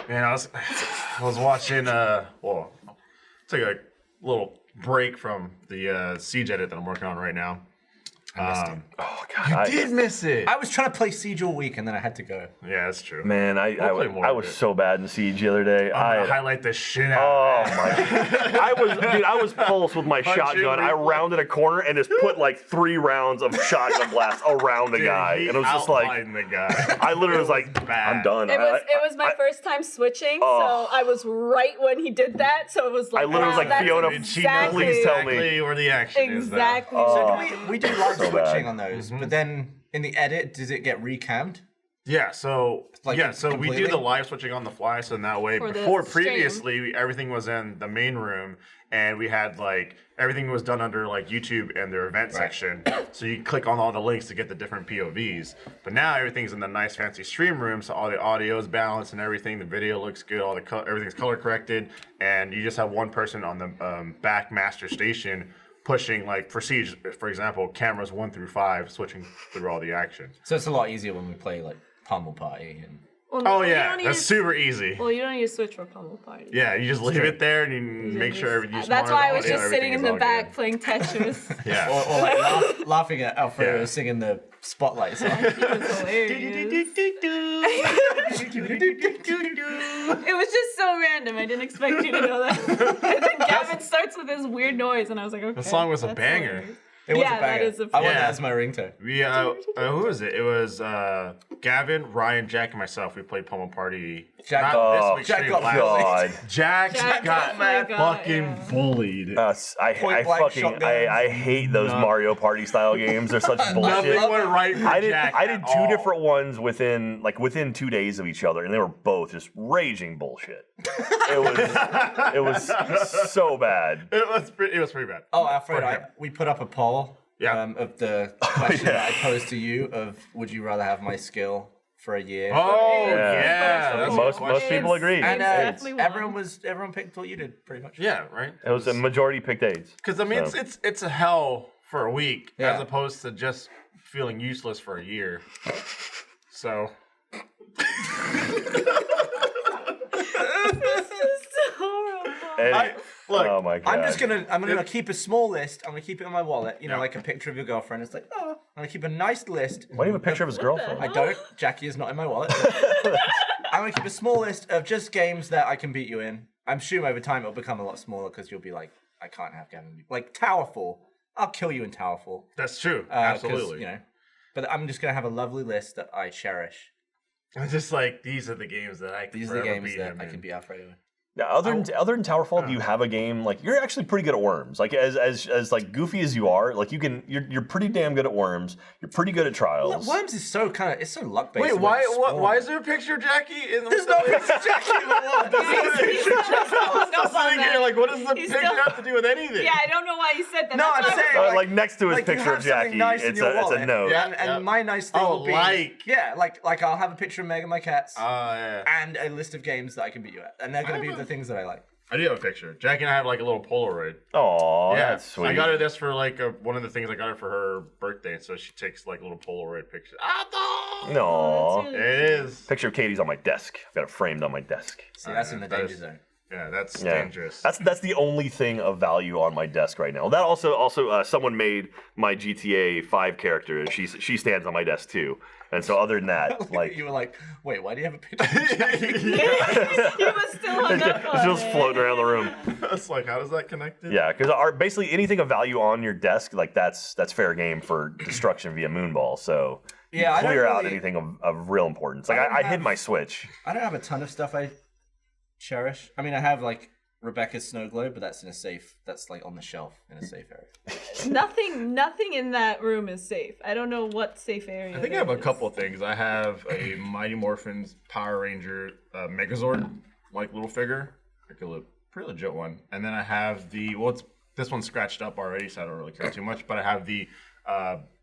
Man, I was watching. Well, take a little break from the Siege edit that I'm working on right now. Oh God, You did miss it. I was trying to play Siege all week, and then I had to go. Yeah, that's true. Man, I was so bad in Siege the other day. I'm gonna highlight the shit out. Oh my! I was pulse with my shotgun. I rounded a corner and just put like 3 rounds of shotgun blast around the guy, and it was just like the guy. I literally was like, I'm done. It was my first time switching, so I was right when he did that. So it was like I literally was like, that's Fiona, exactly, please tell me Exactly where the action is. exactly. So we do live so switching bad. on those, but then in the edit, does it get recammed? Yeah, so we do completely? the live switching on the fly, so in that way, For the before stream. previously everything was in the main room, and we had like everything was done under like YouTube and their event section, so you click on all the links to get the different POVs. But now everything's in the nice fancy stream room, so all the audio is balanced and everything. The video looks good, all the everything's color corrected, and you just have one person on the back master station pushing, like for Siege, for example, cameras 1 through 5, switching through all the action. So it's a lot easier when we play like Pummel Party and. Well, no, Oh you yeah, don't need that's to- super easy. Well, you don't need to switch for Pummel Party. Yeah, you just leave it there and you make sure everything's. That's why I was just sitting in the back playing Tetris. Yeah. Or like laughing at Alfredo singing the Spotlight song. He was hilarious. It was just so random. I didn't expect you to know that. And then Gavin starts with this weird noise, and I was like, okay. The song was a that's banger. hilarious. It was Yeah, a banger. that is a- I want Yeah. that as my ringtone. We who was it? It was Gavin, Ryan, Jack, and myself. We played Pummel Party. Jack- Not this week's Jack stream, got last God. week. Jack got definitely got, fucking yeah. bullied. I Point-blank fucking shotguns. I hate those Mario Party style games. They're such bullshit. Nothing went right for I did Jack. I did at 2 all. different ones within 2 days of each other, and they were both just raging bullshit. It was so bad. It was pretty bad. Oh, Alfredo, For him. we put up a poll of the question that I posed to you of would you rather have my skill for a year? Oh Yeah. yeah, that's a Most good question. people agreed. And definitely everyone picked what you did pretty much. Yeah, right. It was a majority picked AIDS. Because I mean, So. it's a hell for a week Yeah. as opposed to just feeling useless for a year. So look, Oh my god. I'm gonna keep a small list. I'm gonna keep it in my wallet. You know, like a picture of your girlfriend. It's like, oh, I'm gonna keep a nice list. Why do you have a picture of his girlfriend? I don't. Jackie is not in my wallet. I'm gonna keep a small list of just games that I can beat you in. I'm sure over time it'll become a lot smaller because you'll be like, I can't have Gavin. Like Towerfall, I'll kill you in Towerfall. that's true. 'Cause, Absolutely. But I'm just gonna have a lovely list that I cherish. I'm just like, these are the games that I can These are the forever games beat that him I in. can beat Alfredo in. Yeah, other than Towerfall, do you have a game like you're actually pretty good at Worms? Like as like goofy as you are, like you're pretty damn good at Worms. You're pretty good at Trials. Worms is so it's so luck based. Wait, why is there a picture of Jackie in the There's no picture of Jackie in the wallet. I'm sitting here like, what does the He's picture still- have to do with anything? Yeah, I don't know why you said that. No, That's I'm why I saying, was Like next to his like, you picture have of something Jackie, nice in it's your a wallet. note. Yeah. And my nice thing Oh, will be like. I'll have a picture of Megan, my cats, Yeah. and a list of games that I can beat you at, and they're gonna be the things that I like. I do have a picture. Jackie and I have like a little Polaroid. Oh, Yeah, that's sweet. I got her this for like one of the things I got her for her birthday, so she takes like little Polaroid pictures. No. It is. Picture of Katie's on my desk. I've got it framed on my desk. See, that's in the that danger is- zone. Yeah, that's dangerous. That's the only thing of value on my desk right now. That also someone made my GTA 5 character. And she stands on my desk too. And so other than that, like you were like, wait, why do you have a picture? He was still hung up on it's just floating around the room. It's like, how does that connect? Yeah, because basically anything of value on your desk, like that's fair game for destruction via moonball. So you clear out anything of real importance. Like I hid my Switch. I don't have a ton of stuff I cherish. I mean, I have like Rebecca's snow globe, but that's in a safe. That's like on the shelf in a safe area. Nothing in that room is safe. I don't know what safe area. I think I have a couple of things. I have a Mighty Morphin's Power Ranger Megazord, like little figure, like a pretty legit one. And then I have this one's scratched up already, so I don't really care too much. But I have the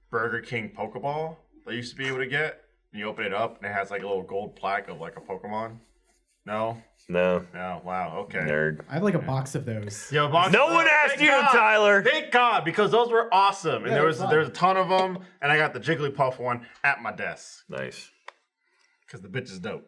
Burger King Pokeball that I used to be able to get. And you open it up, and it has like a little gold plaque of like a Pokemon. No. Wow. Okay. Nerd. I have like a box of those. Yeah, no one asked you, Tyler. Thank God, because those were awesome, and there's a ton of them, and I got the Jigglypuff one at my desk. Nice. Because the bitch is dope.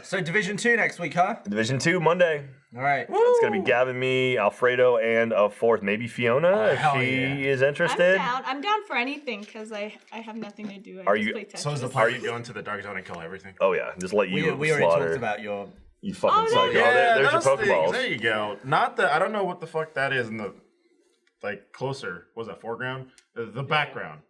So Division 2 next week, huh? Division 2 Monday. All right. It's gonna be Gavin, me, Alfredo, and a fourth, maybe Fiona, if she is interested. I'm down for anything because I have nothing to do. Are you? So is the part you go into the dark zone and kill everything? Oh yeah, just let you. We already talked about your. You fucking psycho. Yeah, there's your those Pokeballs. things. There you go. Not the. I don't know what the fuck that is in the, like closer. What was that foreground? The background.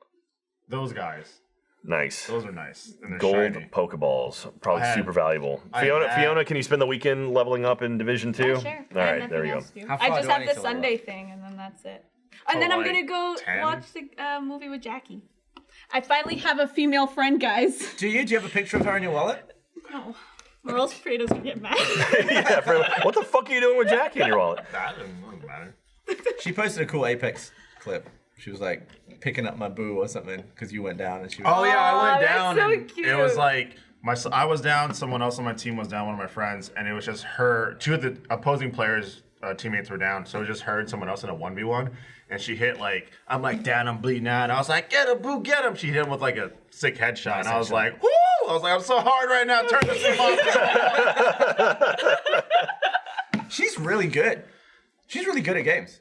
Those guys. Nice. Those are nice. And they're Gold shiny. Pokeballs, probably super valuable. Fiona, can you spend the weekend leveling up in Division 2? Yeah, sure. All right, there we go. I just have the Sunday thing, and then that's it. And then I'm gonna go 10? watch the movie with Jackie. I finally have a female friend, guys. Do you have a picture of her in your wallet? No, or else Fredo's gonna get mad. Yeah, what the fuck are you doing with Jackie in your wallet? That doesn't matter. She posted a cool Apex clip. She was like picking up my boo or something because you went down and she was. Oh yeah, I went that's down. so and cute. It was like I was down. Someone else on my team was down. One of my friends, and it was just her. Two of the opposing players' teammates were down, so it was just her and someone else in a 1v1. And she hit like I'm like down, I'm bleeding out. And I was like, get him, boo, get him. She hit him with like a sick headshot, and I was like, whoo! I was like, I'm so hard right now. Turn this off. She's really good. She's really good at games.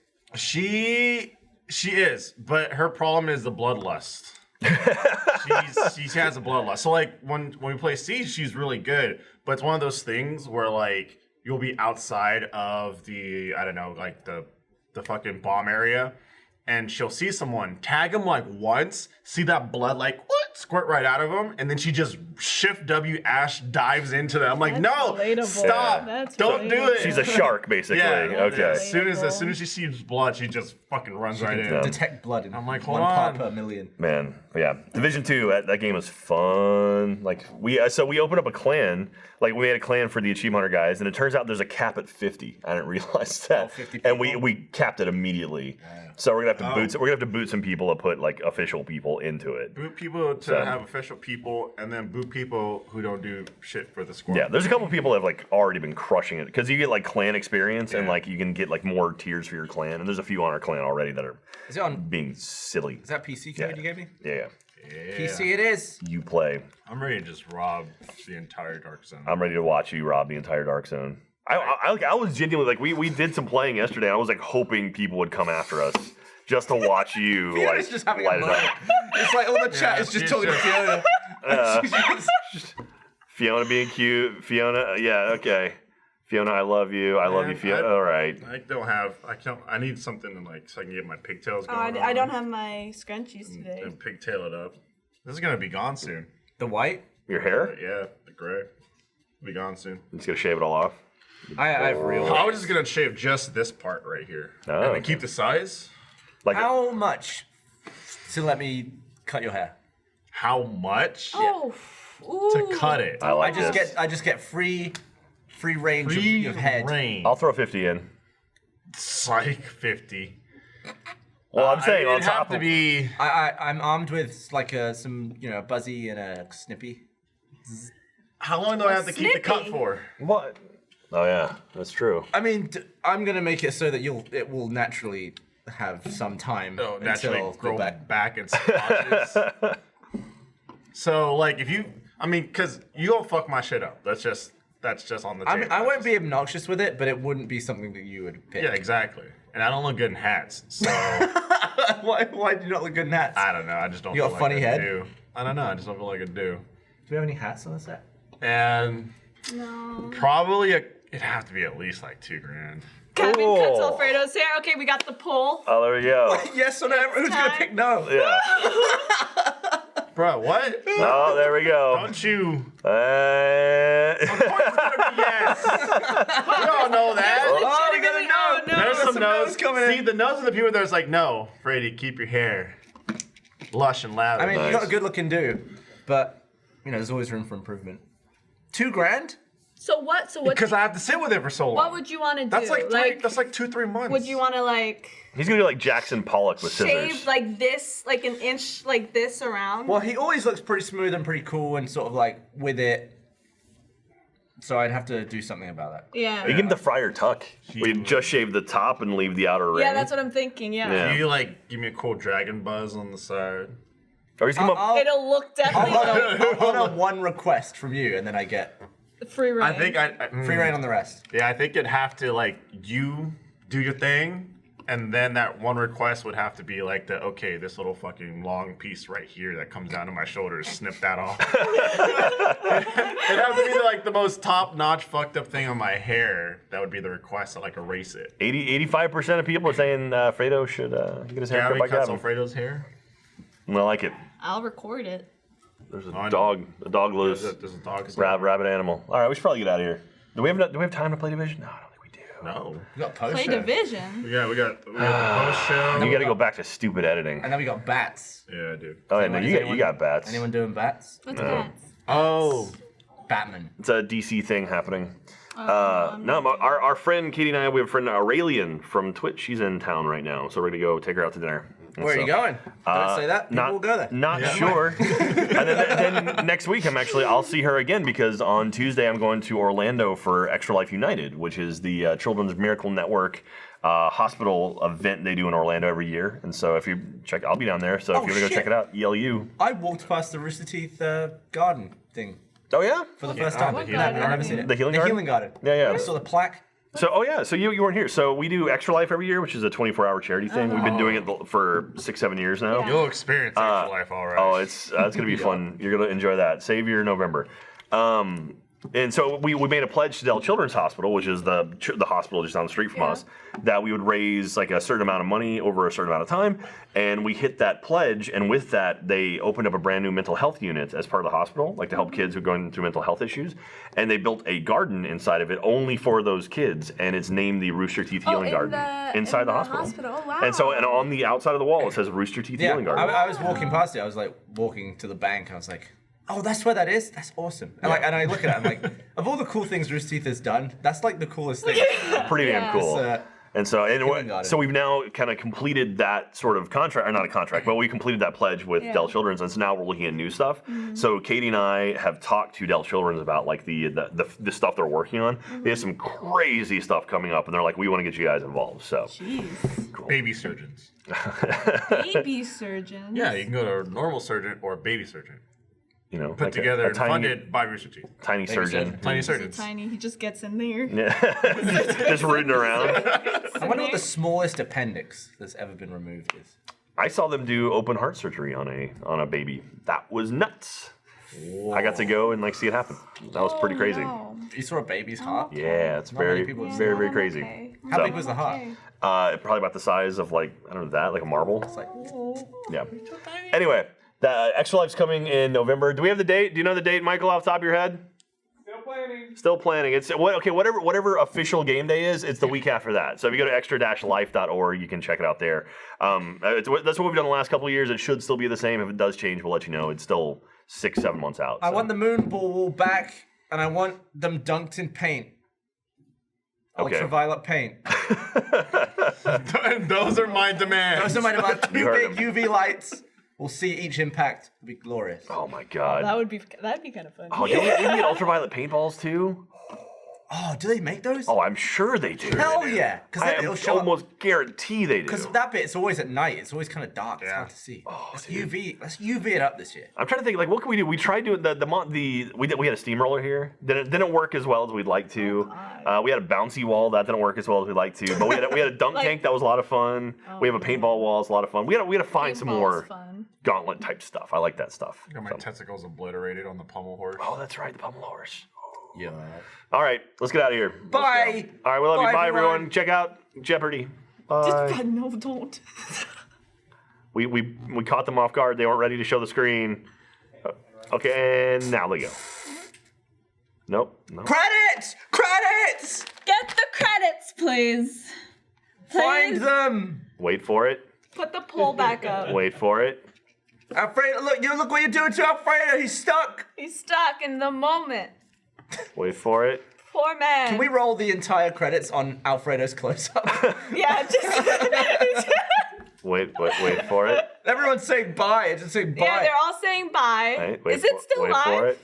She is, but her problem is the bloodlust. She has a bloodlust. So like when we play Siege, she's really good, but it's one of those things where like you'll be outside of the like the fucking bomb area, and she'll see someone, tag him like once, see that blood like squirt right out of him, and then she just shift W Ash dives into them. I'm like, no, stop, don't do it. She's a shark, basically. Yeah, okay. As soon as she sees blood, she just fucking runs right in. Detect blood in I'm like, hold 1 part on. per million. Man, yeah. Division 2, that game was fun. Like we opened up a clan. Like we had a clan for the Achievement Hunter guys, and it turns out there's a cap at 50. I didn't realize that. 50 and we capped it immediately. So we're gonna have to boot some people to put like official people into it. Boot people to have official people, and then boot people who don't do shit for the squad. Yeah, there's a couple people that have like already been crushing it because you get like clan experience and like you can get like more tiers for your clan, and there's a few on our clan already that are being silly. Is that PC code you gave me? Yeah. PC it is. You play. I'm ready to just rob the entire Dark Zone. I'm ready to watch you rob the entire Dark Zone. I was genuinely like we did some playing yesterday. And I was like hoping people would come after us just to watch you Fiona's like just having light a it up. moment. It's like all the chat is just talking to Fiona. Fiona being cute. Fiona, yeah, okay. Fiona, I love you. I love you, Fiona. All right. I need something to like so I can get my pigtails Oh, going. I don't have my scrunchies today. And pigtail it up. This is gonna be gone soon. The white? Your hair? Yeah, the gray. Be gone soon. I'm just gonna shave it all off. I have real. I was just gonna shave just this part right here, and then keep the size. Like how much to let me cut your hair? How much? Oh, to cut it. I just get free range of head. Range. I'll throw 50 in. Psych 50. Well, I'm saying on it'd have top to of be. I'm armed with like some buzzy and a snippy. How long do I have to keep the cut for? What? Oh yeah, that's true. I mean, I'm gonna make it so that it will naturally have some time naturally until grow back. back in spotches. So like if you I mean, because you gonna fuck my shit up. That's just on the table. I mean, I won't be obnoxious with it, but it wouldn't be something that you would pick. Yeah, exactly. And I don't look good in hats, so. Why do you not look good in hats? I don't know. I just don't. You got feel a funny like I head? do. I don't know. I just don't feel like I do. Do we have any hats on the set? And No. probably it'd have to be at least like $2,000. Gavin cuts Alfredo's hair. Okay, we got the poll. Oh, there we go. Yes or no? Who's gonna pick no? Yeah. Bro, what? Oh, there we go. Don't you? Uh, Of course it's gonna be yes. We all know that. Oh, we gotta know. There's some no's coming in. See, the no's are the people that's like, no, Brady, keep your hair lush and lather. I mean, you got a good-looking dude, but there's always room for improvement. $2,000? So what? Because I have to sit with it for so long. What would you want to do? That's like 2-3 months. Would you want to like he's gonna do like Jackson Pollock with shave scissors. like this, like an inch, like this around? Well, he always looks pretty smooth and pretty cool and sort of like with it. So I'd have to do something about that. Yeah. You give him the Friar Tuck. We just shave the top and leave the outer ring. Yeah, that's what I'm thinking. Yeah. Yeah. You like give me a cool dragon buzz on the side. Or he's come up. It'll look definitely I'll honor one request from you, and then I get free reign. I think free reign on the rest. Yeah, I think it'd have to like you do your thing, and then that one request would have to be like this little fucking long piece right here that comes down to my shoulders, snip that off. It'd have to be like the most top-notch fucked up thing on my hair. That would be the request to like erase it. 85% of people are saying Fredo should get his hair cut Gavin by cuts Gavin. Alfredo's hair. I like it. I'll record it. There's a dog loose. There's a dog. Rabbit animal. All right, we should probably get out of here. Do we have time to play Division? No, I don't think we do. No. We got post Play show. Division. We got the post show. You got to go back to stupid editing. And then we got bats. Yeah, dude. Oh, yeah, no, you got bats. Anyone doing bats? What's No. that? Oh, Batman. It's a DC thing happening. Our friend Katie and I, we have a friend Aurelian from Twitch. She's in town right now, so we're gonna go take her out to dinner. And Where are so- you going? Don't say that. People will go there. Not sure. And then next week, I'll see her again because on Tuesday I'm going to Orlando for Extra Life United, which is the Children's Miracle Network hospital event they do in Orlando every year. And so if you check, I'll be down there. So if you want to go check it out, ELU. I walked past the Rooster Teeth garden thing. Oh yeah, for the first time. What No, I've garden? never seen it. The healing the garden? healing garden. Yeah. I saw the plaque. So you weren't here. So we do Extra Life every year, which is a 24-hour charity thing. We've been doing it for 6-7 years now. You'll experience Extra Life, all right. Oh, it's gonna be fun. You're gonna enjoy that. Save your November. And so we made a pledge to Dell Children's Hospital, which is the hospital just down the street from us, that we would raise like a certain amount of money over a certain amount of time. And we hit that pledge, and with that, they opened up a brand new mental health unit as part of the hospital, like to help kids who are going through mental health issues. And they built a garden inside of it only for those kids, and it's named the Rooster Teeth Healing Garden inside the hospital. Oh, wow. And on the outside of the wall, it says Rooster Teeth Healing Garden. I was walking past it. I was like walking to the bank. I was like, oh, that's where that is? That's awesome. And and I look at it, I'm like, of all the cool things Rooster Teeth has done, that's like the coolest thing. Pretty damn cool. It's, So we've now kind of completed that sort of contract, or not a contract, but we completed that pledge with Dell Children's, and so now we're looking at new stuff. So Katie and I have talked to Dell Children's about like the stuff they're working on. They have some crazy stuff coming up, and they're like, we want to get you guys involved. So Jeez. Baby surgeons. Baby surgeon. Yeah, you can go to a normal surgeon or a baby surgeon. You know, put like together a and tiny, funded by Rooster Teeth. Tiny surgeon. Tiny He's surgeons. so tiny. He just gets in there. Yeah. Just rooting around. I wonder what the smallest appendix that's ever been removed is. I saw them do open heart surgery on a baby. That was nuts. I got to go and see it happen. That was pretty crazy. You saw a baby's heart? Yeah, it's Not many very, people very, very crazy. How big was the heart? Probably about the size of like a marble. Yeah. Anyway, the Extra Life's coming in November. Do we have the date? Do you know the date, Michael, off the top of your head? Still planning. It's whatever official game day is. It's the week after that. So if you go to extra-life.org, you can check it out there. That's what we've done the last couple of years. It should still be the same. If it does change, we'll let you know. It's still 6-7 months out. I want the moon ball back, and I want them dunked in paint. Okay. Ultraviolet paint. Those are my demands. Those are my demands. You Two heard big UV lights. We'll see each impact. It'll be glorious. Oh my god. That'd be kind of fun. Oh, did we get ultraviolet paintballs too? Oh, do they make those? Oh, I'm sure they do. Hell yeah! I It'll show almost guarantee they do. Because that bit, it's always at night. It's always kind of dark. It's hard to see. Oh, let's UV it up this year. I'm trying to think, like, what can we do? We tried doing we had a steamroller here. Didn't work as well as we'd like to. We had a bouncy wall that didn't work as well as we'd like to. But we had a dunk tank that was a lot of fun. We have a paintball wall. It's a lot of fun. We had to find some more gauntlet type stuff. I like that stuff. I got my testicles obliterated on the pommel horse. Oh, that's right, the pommel horse. Yeah. All right, let's get out of here. Bye. All right, we love you. Bye, everyone. Check out Jeopardy. Bye. No, don't. We caught them off guard. They weren't ready to show the screen. Okay, and now they go. Nope. Credits! Credits! Get the credits, please. Find them. Wait for it. Put the poll back up. Wait for it. Alfredo, look what you're doing to Alfredo. He's stuck. He's stuck in the moment. Wait for it. Poor man. Can we roll the entire credits on Alfredo's close-up? Yeah, just. Wait for it. Everyone's saying bye. Just saying bye. Yeah, they're all saying bye. Wait Is it still wait live? for it.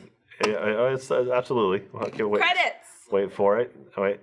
Yeah, it's absolutely. Okay, wait. Credits. Wait for it. Oh, wait.